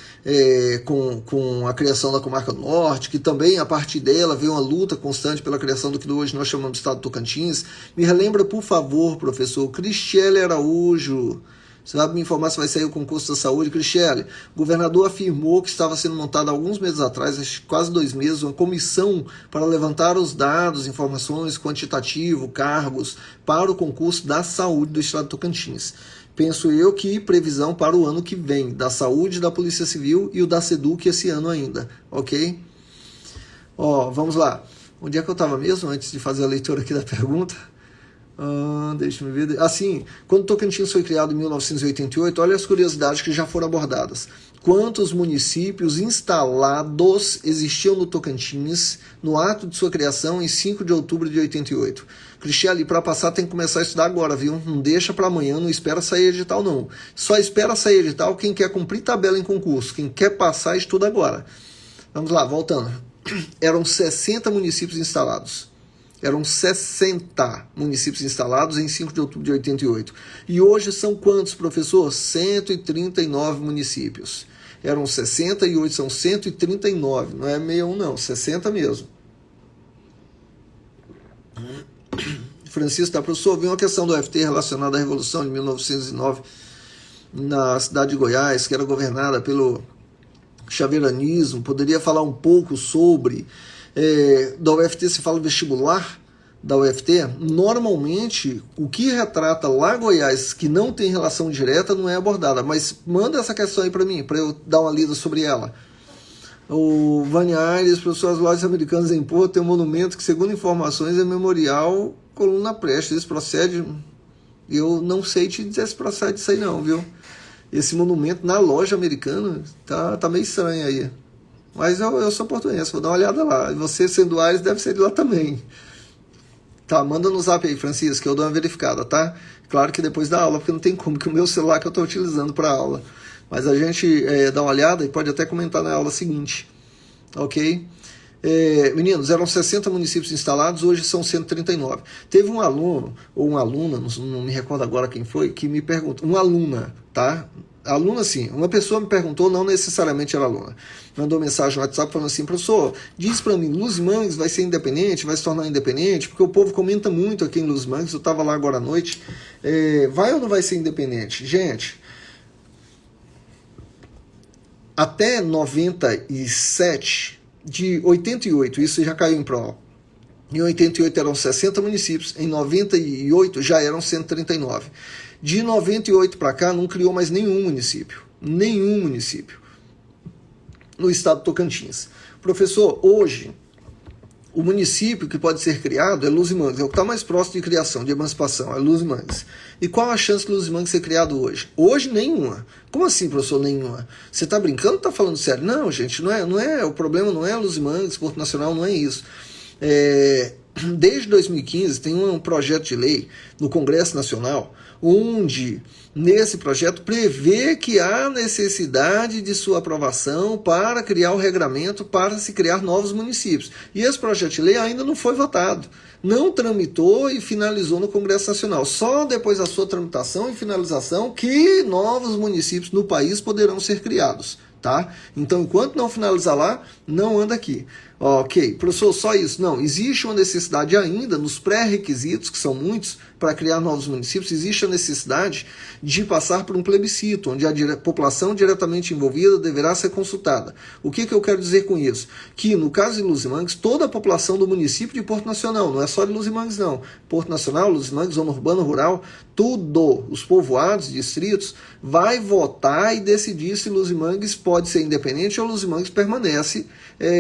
com a criação da Comarca do Norte, que também, a partir dela, veio uma luta constante pela criação do que hoje nós chamamos de Estado do Tocantins. Me relembra, por favor, professor, Cristiele Araújo. Você vai me informar se vai sair o concurso da saúde. Cristiele, o governador afirmou que estava sendo montada há alguns meses atrás, quase 2 meses, uma comissão para levantar os dados, informações, quantitativo, cargos, para o concurso da saúde do estado de Tocantins. Penso eu que previsão para o ano que vem, da saúde, da Polícia Civil e o da SEDUC esse ano ainda, ok? Vamos lá. Onde é que eu estava mesmo, antes de fazer a leitura aqui da pergunta? Deixa eu ver. Assim, quando o Tocantins foi criado em 1988, olha as curiosidades que já foram abordadas. Quantos municípios instalados existiam no Tocantins no ato de sua criação em 5 de outubro de 88? Cristiane, para passar tem que começar a estudar agora, viu? Não deixa para amanhã, não espera sair edital não. Só espera sair edital quem quer cumprir tabela em concurso. Quem quer passar, estuda agora. Vamos lá, voltando. Eram 60 municípios instalados. Eram 60 municípios instalados em 5 de outubro de 88. E hoje são quantos, professor? 139 municípios. Eram 60 e hoje são 139. Não é 61 não, 60 mesmo. Francisco, professor, viu uma questão do UFT relacionada à Revolução de 1909 na cidade de Goiás, que era governada pelo chaveiranismo. Poderia falar um pouco sobre Da UFT se fala vestibular da UFT, normalmente o que retrata lá Goiás, que não tem relação direta, não é abordada, mas manda essa questão aí para mim, para eu dar uma lida sobre ela. O Vânia Aires, professor, as lojas americanas em Porto tem um monumento que, segundo informações, é memorial Coluna Prestes. Isso procede? Eu não sei te dizer se procede isso aí não, viu? Esse monumento na loja americana tá meio estranho aí. Mas eu sou portuense, vou dar uma olhada lá. E você, sendo Aires, deve ser de lá também. Tá, manda no zap aí, Francisco, que eu dou uma verificada, tá? Claro que depois da aula, porque não tem como, que o meu celular que eu estou utilizando para aula. Mas a gente dá uma olhada e pode até comentar na aula seguinte, ok? Meninos, eram 60 municípios instalados, hoje são 139. Teve um aluno, ou uma aluna, não me recordo agora quem foi, que me perguntou, uma aluna, tá? Aluna, sim, uma pessoa me perguntou, não necessariamente era aluna, mandou mensagem no WhatsApp falando assim, professor, diz para mim, Luz Mangues vai ser independente, vai se tornar independente, porque o povo comenta muito aqui em Luz Mangues, eu estava lá agora à noite, vai ou não vai ser independente? Gente, até 97, de 88, isso já caiu em prova, em 88 eram 60 municípios, em 98 já eram 139. De 98 para cá não criou mais nenhum município no estado do Tocantins. Professor, hoje o município que pode ser criado é Luz Mangues, é o que está mais próximo de criação, de emancipação, é Luz Mangues. E qual a chance de Luz Mangues ser criado hoje? Hoje nenhuma. Como assim, professor, nenhuma? Você está brincando ou está falando sério? Não, gente, não é, o problema não é Luz Mangues, Porto Nacional, não é isso. Desde 2015 tem um projeto de lei no Congresso Nacional, onde nesse projeto prevê que há necessidade de sua aprovação para criar o regramento para se criar novos municípios. E esse projeto de lei ainda não foi votado, não tramitou e finalizou no Congresso Nacional. Só depois da sua tramitação e finalização que novos municípios no país poderão ser criados. Tá? Então, enquanto não finalizar lá, não anda aqui. Ok, professor, só isso? Não, existe uma necessidade ainda, nos pré-requisitos, que são muitos, para criar novos municípios, existe a necessidade de passar por um plebiscito, onde a população diretamente envolvida deverá ser consultada. O que eu quero dizer com isso? Que, no caso de Luz Mangues, toda a população do município de Porto Nacional, não é só de Luz Mangues, não. Porto Nacional, Luz Mangues, zona urbana, rural, tudo, os povoados, distritos, vai votar e decidir se Luz Mangues pode ser independente ou Luz Mangues permanece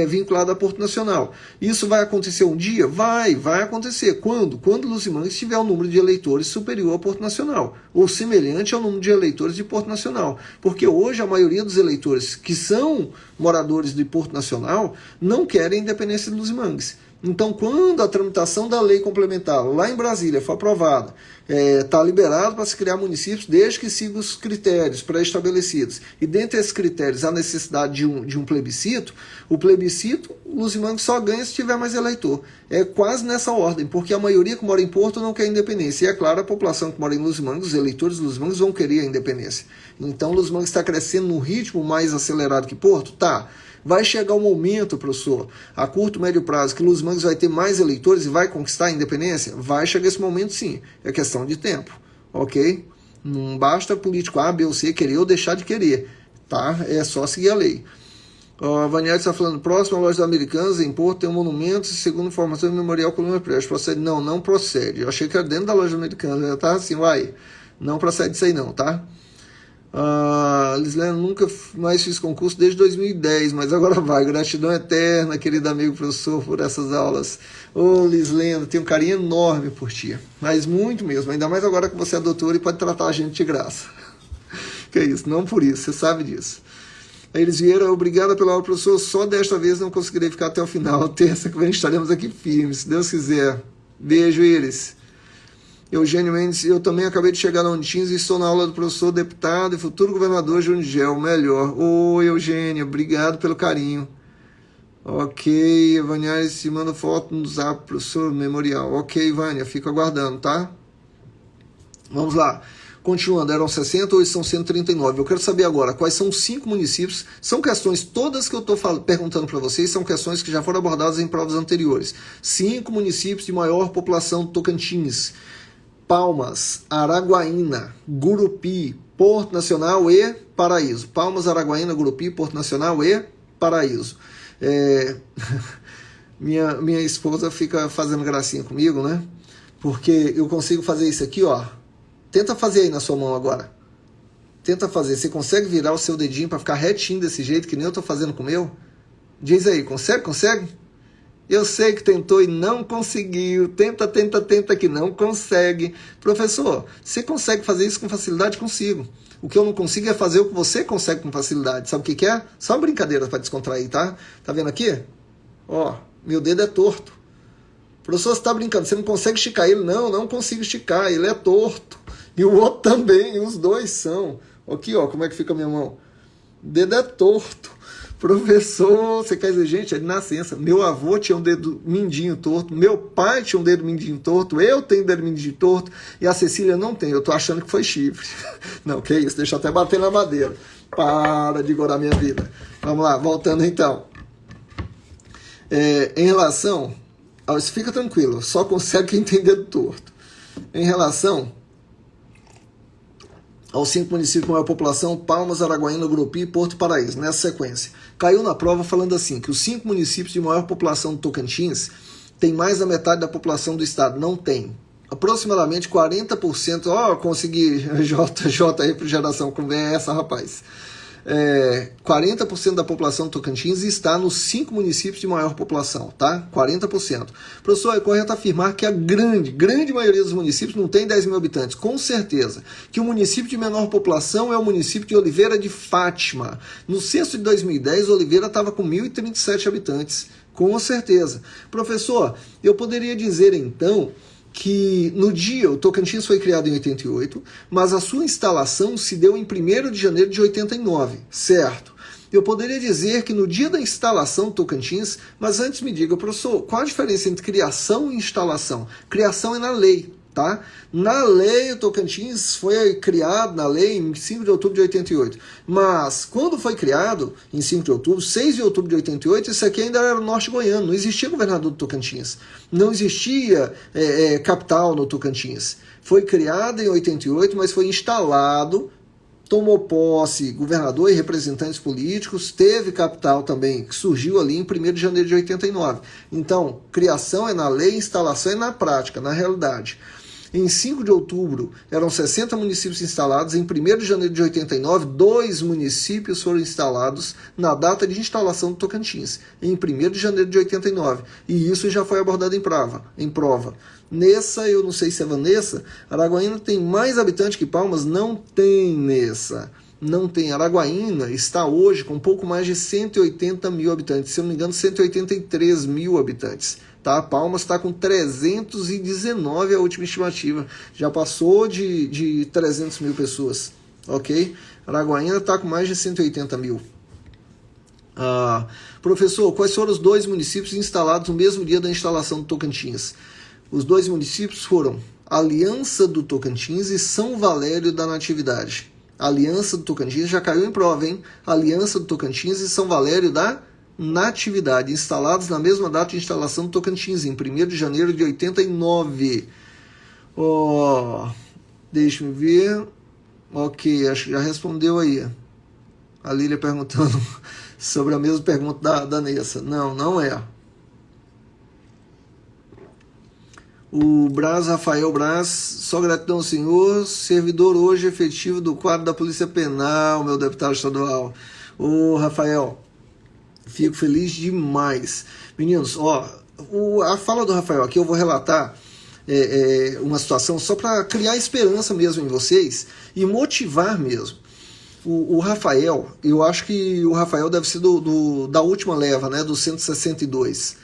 vinculado a Porto Nacional. Isso vai acontecer um dia? Vai acontecer. Quando? Quando Luz Mangues tiver um número de eleitores superior a Porto Nacional, ou semelhante ao número de eleitores de Porto Nacional. Porque hoje a maioria dos eleitores que são moradores de Porto Nacional não querem a independência de Luz Mangues. Então, quando a tramitação da lei complementar lá em Brasília for aprovada, está liberado para se criar municípios desde que siga os critérios pré-estabelecidos. E dentre esses critérios, a necessidade de um plebiscito, o plebiscito, Luz Mangues só ganha se tiver mais eleitor. É quase nessa ordem, porque a maioria que mora em Porto não quer independência. E é claro, a população que mora em Luz Mangues, os eleitores de Luz Mangues vão querer a independência. Então, Luz Mangues está crescendo num ritmo mais acelerado que Porto? Tá. Vai chegar um momento, professor, a curto, médio prazo, que Luz Mangues vai ter mais eleitores e vai conquistar a independência? Vai chegar esse momento, sim. É questão de tempo, ok? Não basta político A, B ou C querer ou deixar de querer, tá? É só seguir a lei. A Vaniette está falando, próximo à loja da Americanas, em Porto, tem um monumento, segundo informação do Memorial Coluna Prestes. Procede? Não procede. Eu achei que era dentro da loja Americanas. Já tá assim, não procede isso aí não, tá? Lislene, nunca mais fiz concurso desde 2010, mas agora vai. Gratidão eterna, querido amigo professor, por essas aulas. Lislene, tenho um carinho enorme por ti, mas muito mesmo, ainda mais agora que você é doutor e pode tratar a gente de graça. Que é isso, não por isso, você sabe disso. A Elis Vieira, obrigada pela aula, professor, só desta vez não conseguirei ficar até o final. Terça que vem estaremos aqui firmes, se Deus quiser. Beijo, Iris. Eugênio Mendes, eu também acabei de chegar na Unitins e estou na aula do professor deputado e futuro governador Junigel, melhor. Eugênio, obrigado pelo carinho. Ok, Vânia, se manda foto no zap, professor memorial. Ok, Vânia, fico aguardando, tá? Vamos lá. Continuando, eram 60, hoje são 139. Eu quero saber agora quais são os 5 municípios. São questões, todas que eu estou perguntando para vocês, são questões que já foram abordadas em provas anteriores. 5 municípios de maior população do Tocantins. Palmas, Araguaína, Gurupi, Porto Nacional e Paraíso. Palmas, Araguaína, Gurupi, Porto Nacional e Paraíso. Minha esposa fica fazendo gracinha comigo, né? Porque eu consigo fazer isso aqui, ó. Tenta fazer aí na sua mão agora. Tenta fazer. Você consegue virar o seu dedinho para ficar retinho desse jeito, que nem eu tô fazendo com o meu? Diz aí, consegue? Consegue? Eu sei que tentou e não conseguiu. Tenta que não consegue. Professor, você consegue fazer isso com facilidade? Consigo. O que eu não consigo é fazer o que você consegue com facilidade. Sabe o que é? Só uma brincadeira para descontrair, tá? Tá vendo aqui? Ó, meu dedo é torto. Professor, você está brincando, você não consegue esticar ele? Não, não consigo esticar, ele é torto. E o outro também, os dois são. Aqui, ó, como é que fica a minha mão? O dedo é torto. Professor, você quer dizer, gente, é de nascença. Meu avô tinha um dedo mindinho torto, meu pai tinha um dedo mindinho torto, eu tenho dedo mindinho torto e a Cecília não tem. Eu tô achando que foi chifre. Não, que isso, deixa eu até bater na madeira. Para de gorar minha vida. Vamos lá, voltando então. Em relação... Fica tranquilo, só consegue quem tem dedo torto. Em relação aos 5 municípios com maior população, Palmas, Araguaína, Gurupi e Porto Paraíso, nessa sequência. Caiu na prova falando assim, que os 5 municípios de maior população do Tocantins têm mais da metade da população do estado. Não tem. Aproximadamente 40%, consegui JJ Refrigeração, como é essa, rapaz? 40% da população do Tocantins está nos 5 municípios de maior população, tá? 40%. Professor, é correto afirmar que a grande maioria dos municípios não tem 10 mil habitantes. Com certeza. Que o município de menor população é o município de Oliveira de Fátima. No censo de 2010, Oliveira estava com 1.037 habitantes. Com certeza. Professor, eu poderia dizer então que no dia, o Tocantins foi criado em 88, mas a sua instalação se deu em 1º de janeiro de 89, certo? Eu poderia dizer que no dia da instalação do Tocantins, mas antes me diga, professor, qual a diferença entre criação e instalação? Criação é na lei, tá? Na lei, o Tocantins foi criado, na lei, em 5 de outubro de 88. Mas, quando foi criado, em 5 de outubro, 6 de outubro de 88, isso aqui ainda era o norte goiano, não existia governador do Tocantins. Não existia capital no Tocantins. Foi criado em 88, mas foi instalado, tomou posse governador e representantes políticos, teve capital também, que surgiu ali em 1º de janeiro de 89. Então, criação é na lei, instalação é na prática, na realidade. Em 5 de outubro, eram 60 municípios instalados. Em 1º de janeiro de 89, 2 municípios foram instalados na data de instalação do Tocantins, em 1º de janeiro de 89. E isso já foi abordado em prova. Nessa, eu não sei se é Vanessa, Araguaína tem mais habitantes que Palmas? Não tem, Nessa. Não tem. Araguaína está hoje com um pouco mais de 180 mil habitantes. Se eu não me engano, 183 mil habitantes. Tá? Palmas está com 319 a última estimativa. Já passou de 300 mil pessoas. Ok? Araguaína está com mais de 180 mil. Professor, quais foram os 2 municípios instalados no mesmo dia da instalação do Tocantins? Os 2 municípios foram Aliança do Tocantins e São Valério da Natividade. Aliança do Tocantins já caiu em prova, hein? Aliança do Tocantins e São Valério da Natividade, instalados na mesma data de instalação do Tocantins, em 1º de janeiro de 89. Deixa eu ver. Ok, acho que já respondeu aí. A Lília perguntando sobre a mesma pergunta da Nessa. Não é. O Rafael Braz, só gratidão ao senhor, servidor hoje efetivo do quadro da Polícia Penal, meu deputado estadual. Rafael, fico feliz demais. Meninos, a fala do Rafael aqui eu vou relatar uma situação só para criar esperança mesmo em vocês e motivar mesmo. O Rafael, eu acho que o Rafael deve ser da última leva, né, do 162.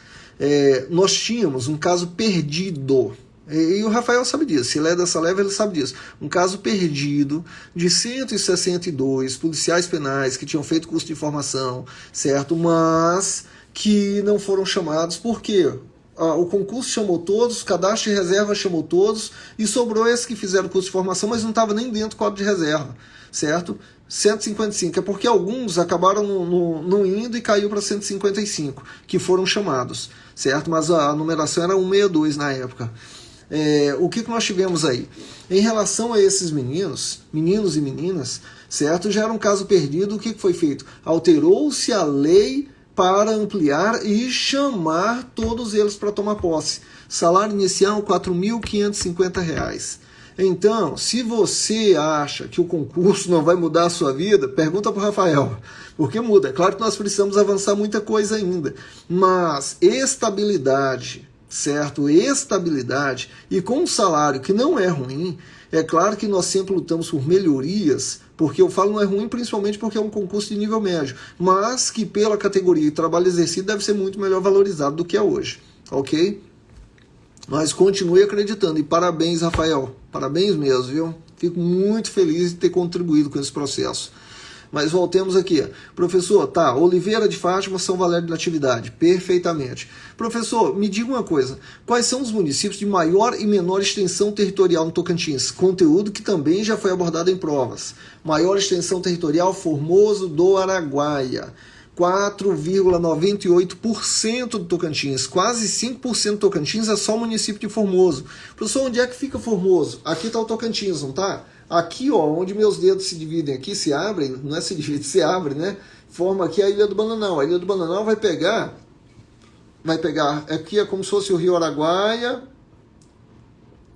Nós tínhamos um caso perdido, e o Rafael sabe disso, se ele é dessa leva, ele sabe disso, um caso perdido de 162 policiais penais que tinham feito curso de formação, certo? Mas que não foram chamados, por quê? O concurso chamou todos, o cadastro de reserva chamou todos, e sobrou esses que fizeram curso de formação, mas não estava nem dentro do quadro de reserva, certo? 155, é porque alguns acabaram não indo e caiu para 155, que foram chamados, certo? Mas a numeração era 162 na época. O que nós tivemos aí? Em relação a esses meninos e meninas, certo? Já era um caso perdido, o que foi feito? Alterou-se a lei para ampliar e chamar todos eles para tomar posse. Salário inicial R$ 4.550. Então, se você acha que o concurso não vai mudar a sua vida, pergunta para o Rafael, porque muda. É claro que nós precisamos avançar muita coisa ainda, mas estabilidade, certo? Estabilidade e com um salário que não é ruim, é claro que nós sempre lutamos por melhorias, porque eu falo não é ruim principalmente porque é um concurso de nível médio, mas que pela categoria e trabalho exercido deve ser muito melhor valorizado do que é hoje, ok? Mas continue acreditando e parabéns, Rafael, parabéns mesmo, viu? Fico muito feliz de ter contribuído com esse processo. Mas voltemos aqui. Professor, tá, Oliveira de Fátima, São Valério de Natividade. Perfeitamente. Professor, me diga uma coisa. Quais são os municípios de maior e menor extensão territorial no Tocantins? Conteúdo que também já foi abordado em provas. Maior extensão territorial, Formoso do Araguaia. 4,98% do Tocantins, quase 5% do Tocantins é só o município de Formoso. Professor, onde é que fica Formoso? Aqui está o Tocantins, não tá? Aqui, ó, onde meus dedos se dividem aqui, se abrem, não é se divide, se abre, né? Forma aqui a Ilha do Bananal. A Ilha do Bananal vai pegar, aqui é como se fosse o Rio Araguaia.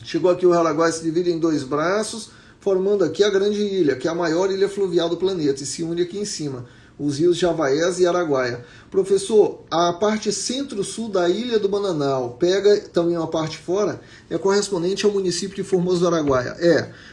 Chegou aqui o Rio Araguaia, se divide em dois braços, formando aqui a grande ilha, que é a maior ilha fluvial do planeta, e se une aqui em cima. Os rios Javaés e Araguaia. Professor, a parte centro-sul da Ilha do Bananal pega também uma parte fora, é correspondente ao município de Formoso do Araguaia.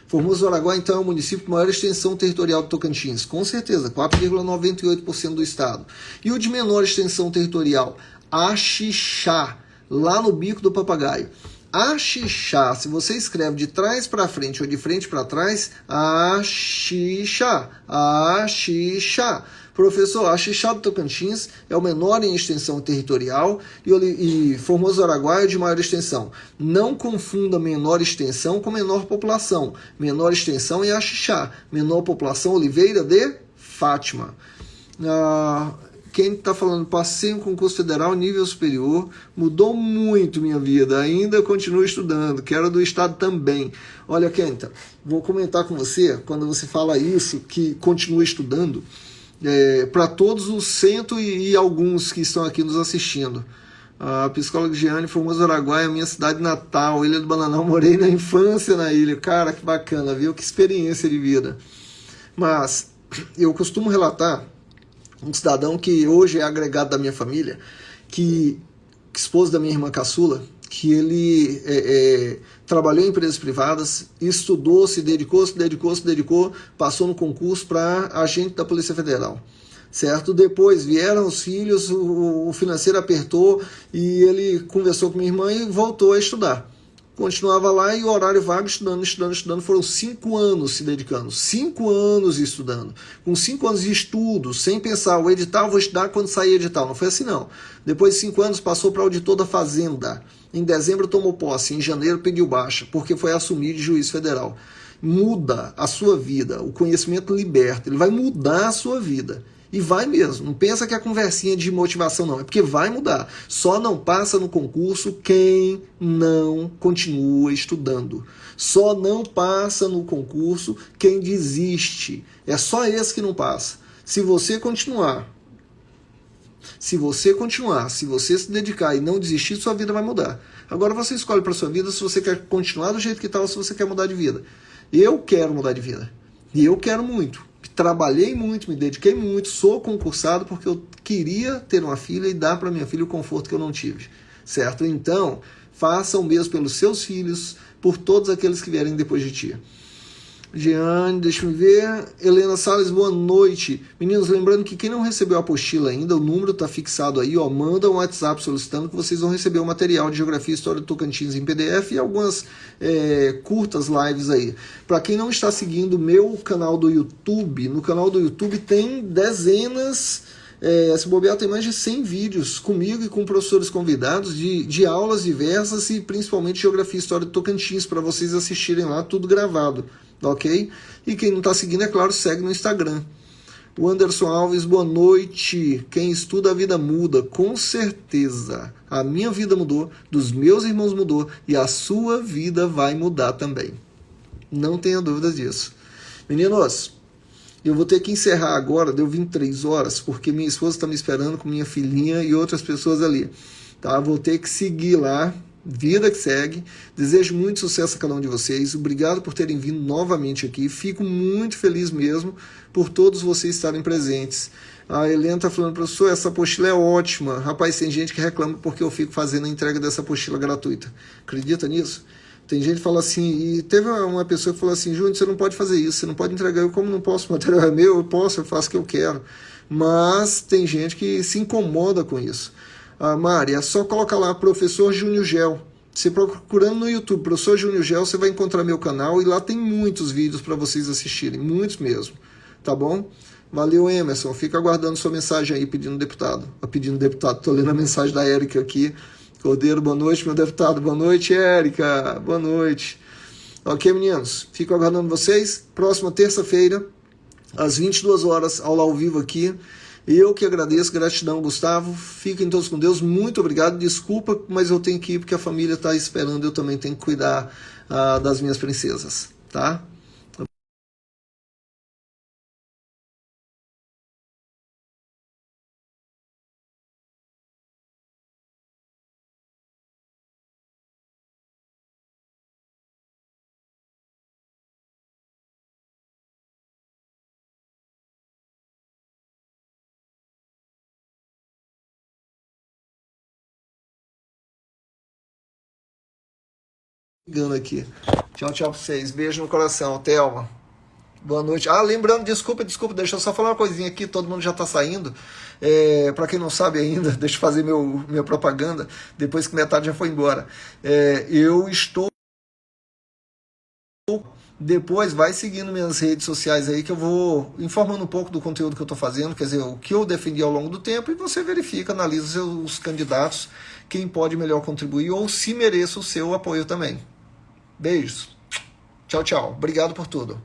Formoso do Araguaia, então, é o município com maior extensão territorial do Tocantins. Com certeza, 4,98% do estado. E o de menor extensão territorial? Axixá, lá no Bico do Papagaio. Axixá, se você escreve de trás para frente ou de frente para trás, Axixá, Axixá. Professor, Axixá do Tocantins é o menor em extensão territorial e Formoso do Araguaia é de maior extensão. Não confunda menor extensão com menor população. Menor extensão é Axixá, menor população Oliveira de Fátima. Quem está falando, passei um concurso federal nível superior, mudou muito minha vida, ainda continuo estudando, quero do estado também. Olha, Kenta, vou comentar com você, quando você fala isso, que continua estudando, para todos os cento e alguns que estão aqui nos assistindo. A psicóloga Giane, Formoso do Araguaia, minha cidade natal, Ilha do Bananal, morei na infância na ilha. Cara, que bacana, viu? Que experiência de vida. Mas eu costumo relatar um cidadão que hoje é agregado da minha família, que esposo da minha irmã caçula, que ele trabalhou em empresas privadas, estudou, se dedicou, passou no concurso para agente da Polícia Federal, certo? Depois vieram os filhos, o financeiro apertou e ele conversou com minha irmã e voltou a estudar. Continuava lá e o horário vago, estudando, foram 5 anos se dedicando, 5 anos estudando, com 5 anos de estudo, sem pensar, o edital vou estudar quando sair edital, não foi assim não. Depois de 5 anos passou para auditor da Fazenda, em dezembro tomou posse, em janeiro pediu baixa, porque foi assumir de juiz federal. Muda a sua vida, o conhecimento liberta, ele vai mudar a sua vida. E vai mesmo, não pensa que é conversinha de motivação não, é porque vai mudar. Só não passa no concurso quem não continua estudando. Só não passa no concurso quem desiste. É só esse que não passa. Se você continuar, se você se dedicar e não desistir, sua vida vai mudar. Agora você escolhe para sua vida se você quer continuar do jeito que está ou se você quer mudar de vida. Eu quero mudar de vida. E eu quero muito. Trabalhei muito, me dediquei muito, sou concursado porque eu queria ter uma filha e dar para minha filha o conforto que eu não tive, certo? Então, faça o mesmo pelos seus filhos, por todos aqueles que vierem depois de ti. Jeane, deixa eu ver. Helena Salles, boa noite. Meninos, lembrando que quem não recebeu a apostila ainda, o número está fixado aí, ó, manda um WhatsApp solicitando que vocês vão receber o material de Geografia e História do Tocantins em PDF e algumas curtas lives aí. Para quem não está seguindo o meu canal do YouTube, no canal do YouTube tem dezenas, se bobear tem mais de 100 vídeos comigo e com professores convidados de aulas diversas e principalmente Geografia e História do Tocantins, para vocês assistirem lá, tudo gravado. Ok? E quem não está seguindo, é claro, segue no Instagram. O Anderson Alves, boa noite. Quem estuda a vida muda, com certeza. A minha vida mudou, dos meus irmãos mudou e a sua vida vai mudar também. Não tenha dúvidas disso. Meninos, Eu vou ter que encerrar agora, deu 23 horas, porque minha esposa está me esperando com minha filhinha e outras pessoas ali. Tá? Vou ter que seguir lá, vida que segue. Desejo muito sucesso a cada um de vocês. Obrigado por terem vindo novamente aqui. Fico muito feliz mesmo por todos vocês estarem presentes. A Helena está falando, professor, essa apostila é ótima. Rapaz, tem gente que reclama porque eu fico fazendo a entrega dessa apostila gratuita. Acredita nisso? Tem gente que fala assim, e teve uma pessoa que falou assim, Júnior, você não pode fazer isso, você não pode entregar, eu como não posso, o material é meu, eu posso, eu faço o que eu quero. Mas tem gente que se incomoda com isso. Ah, Mari, é só colocar lá, Professor Júnior Gel. Você procurando no YouTube, Professor Júnior Gel, você vai encontrar meu canal e lá tem muitos vídeos para vocês assistirem, muitos mesmo, tá bom? Valeu, Emerson, fica aguardando sua mensagem aí, pedindo deputado. Pedindo deputado, tô lendo a mensagem da Érica aqui. Cordeiro, boa noite, meu deputado. Boa noite, Érica. Boa noite. Ok, meninos, fico aguardando vocês. Próxima terça-feira, às 22 horas, aula ao vivo aqui. Eu que agradeço, gratidão, Gustavo. Fiquem todos com Deus. Muito obrigado. Desculpa, mas eu tenho que ir porque a família está esperando. Eu também tenho que cuidar das minhas princesas, tá? Ligando aqui. Tchau, tchau pra vocês. Beijo no coração, Thelma. Boa noite. Ah, lembrando, desculpa, deixa eu só falar uma coisinha aqui, todo mundo já tá saindo. Para quem não sabe ainda, deixa eu fazer minha propaganda, depois que metade já foi embora. Eu estou. Depois vai seguindo minhas redes sociais aí que eu vou informando um pouco do conteúdo que eu estou fazendo, quer dizer, o que eu defendi ao longo do tempo, e você verifica, analisa os candidatos, quem pode melhor contribuir ou se mereça o seu apoio também. Beijos. Tchau, tchau. Obrigado por tudo.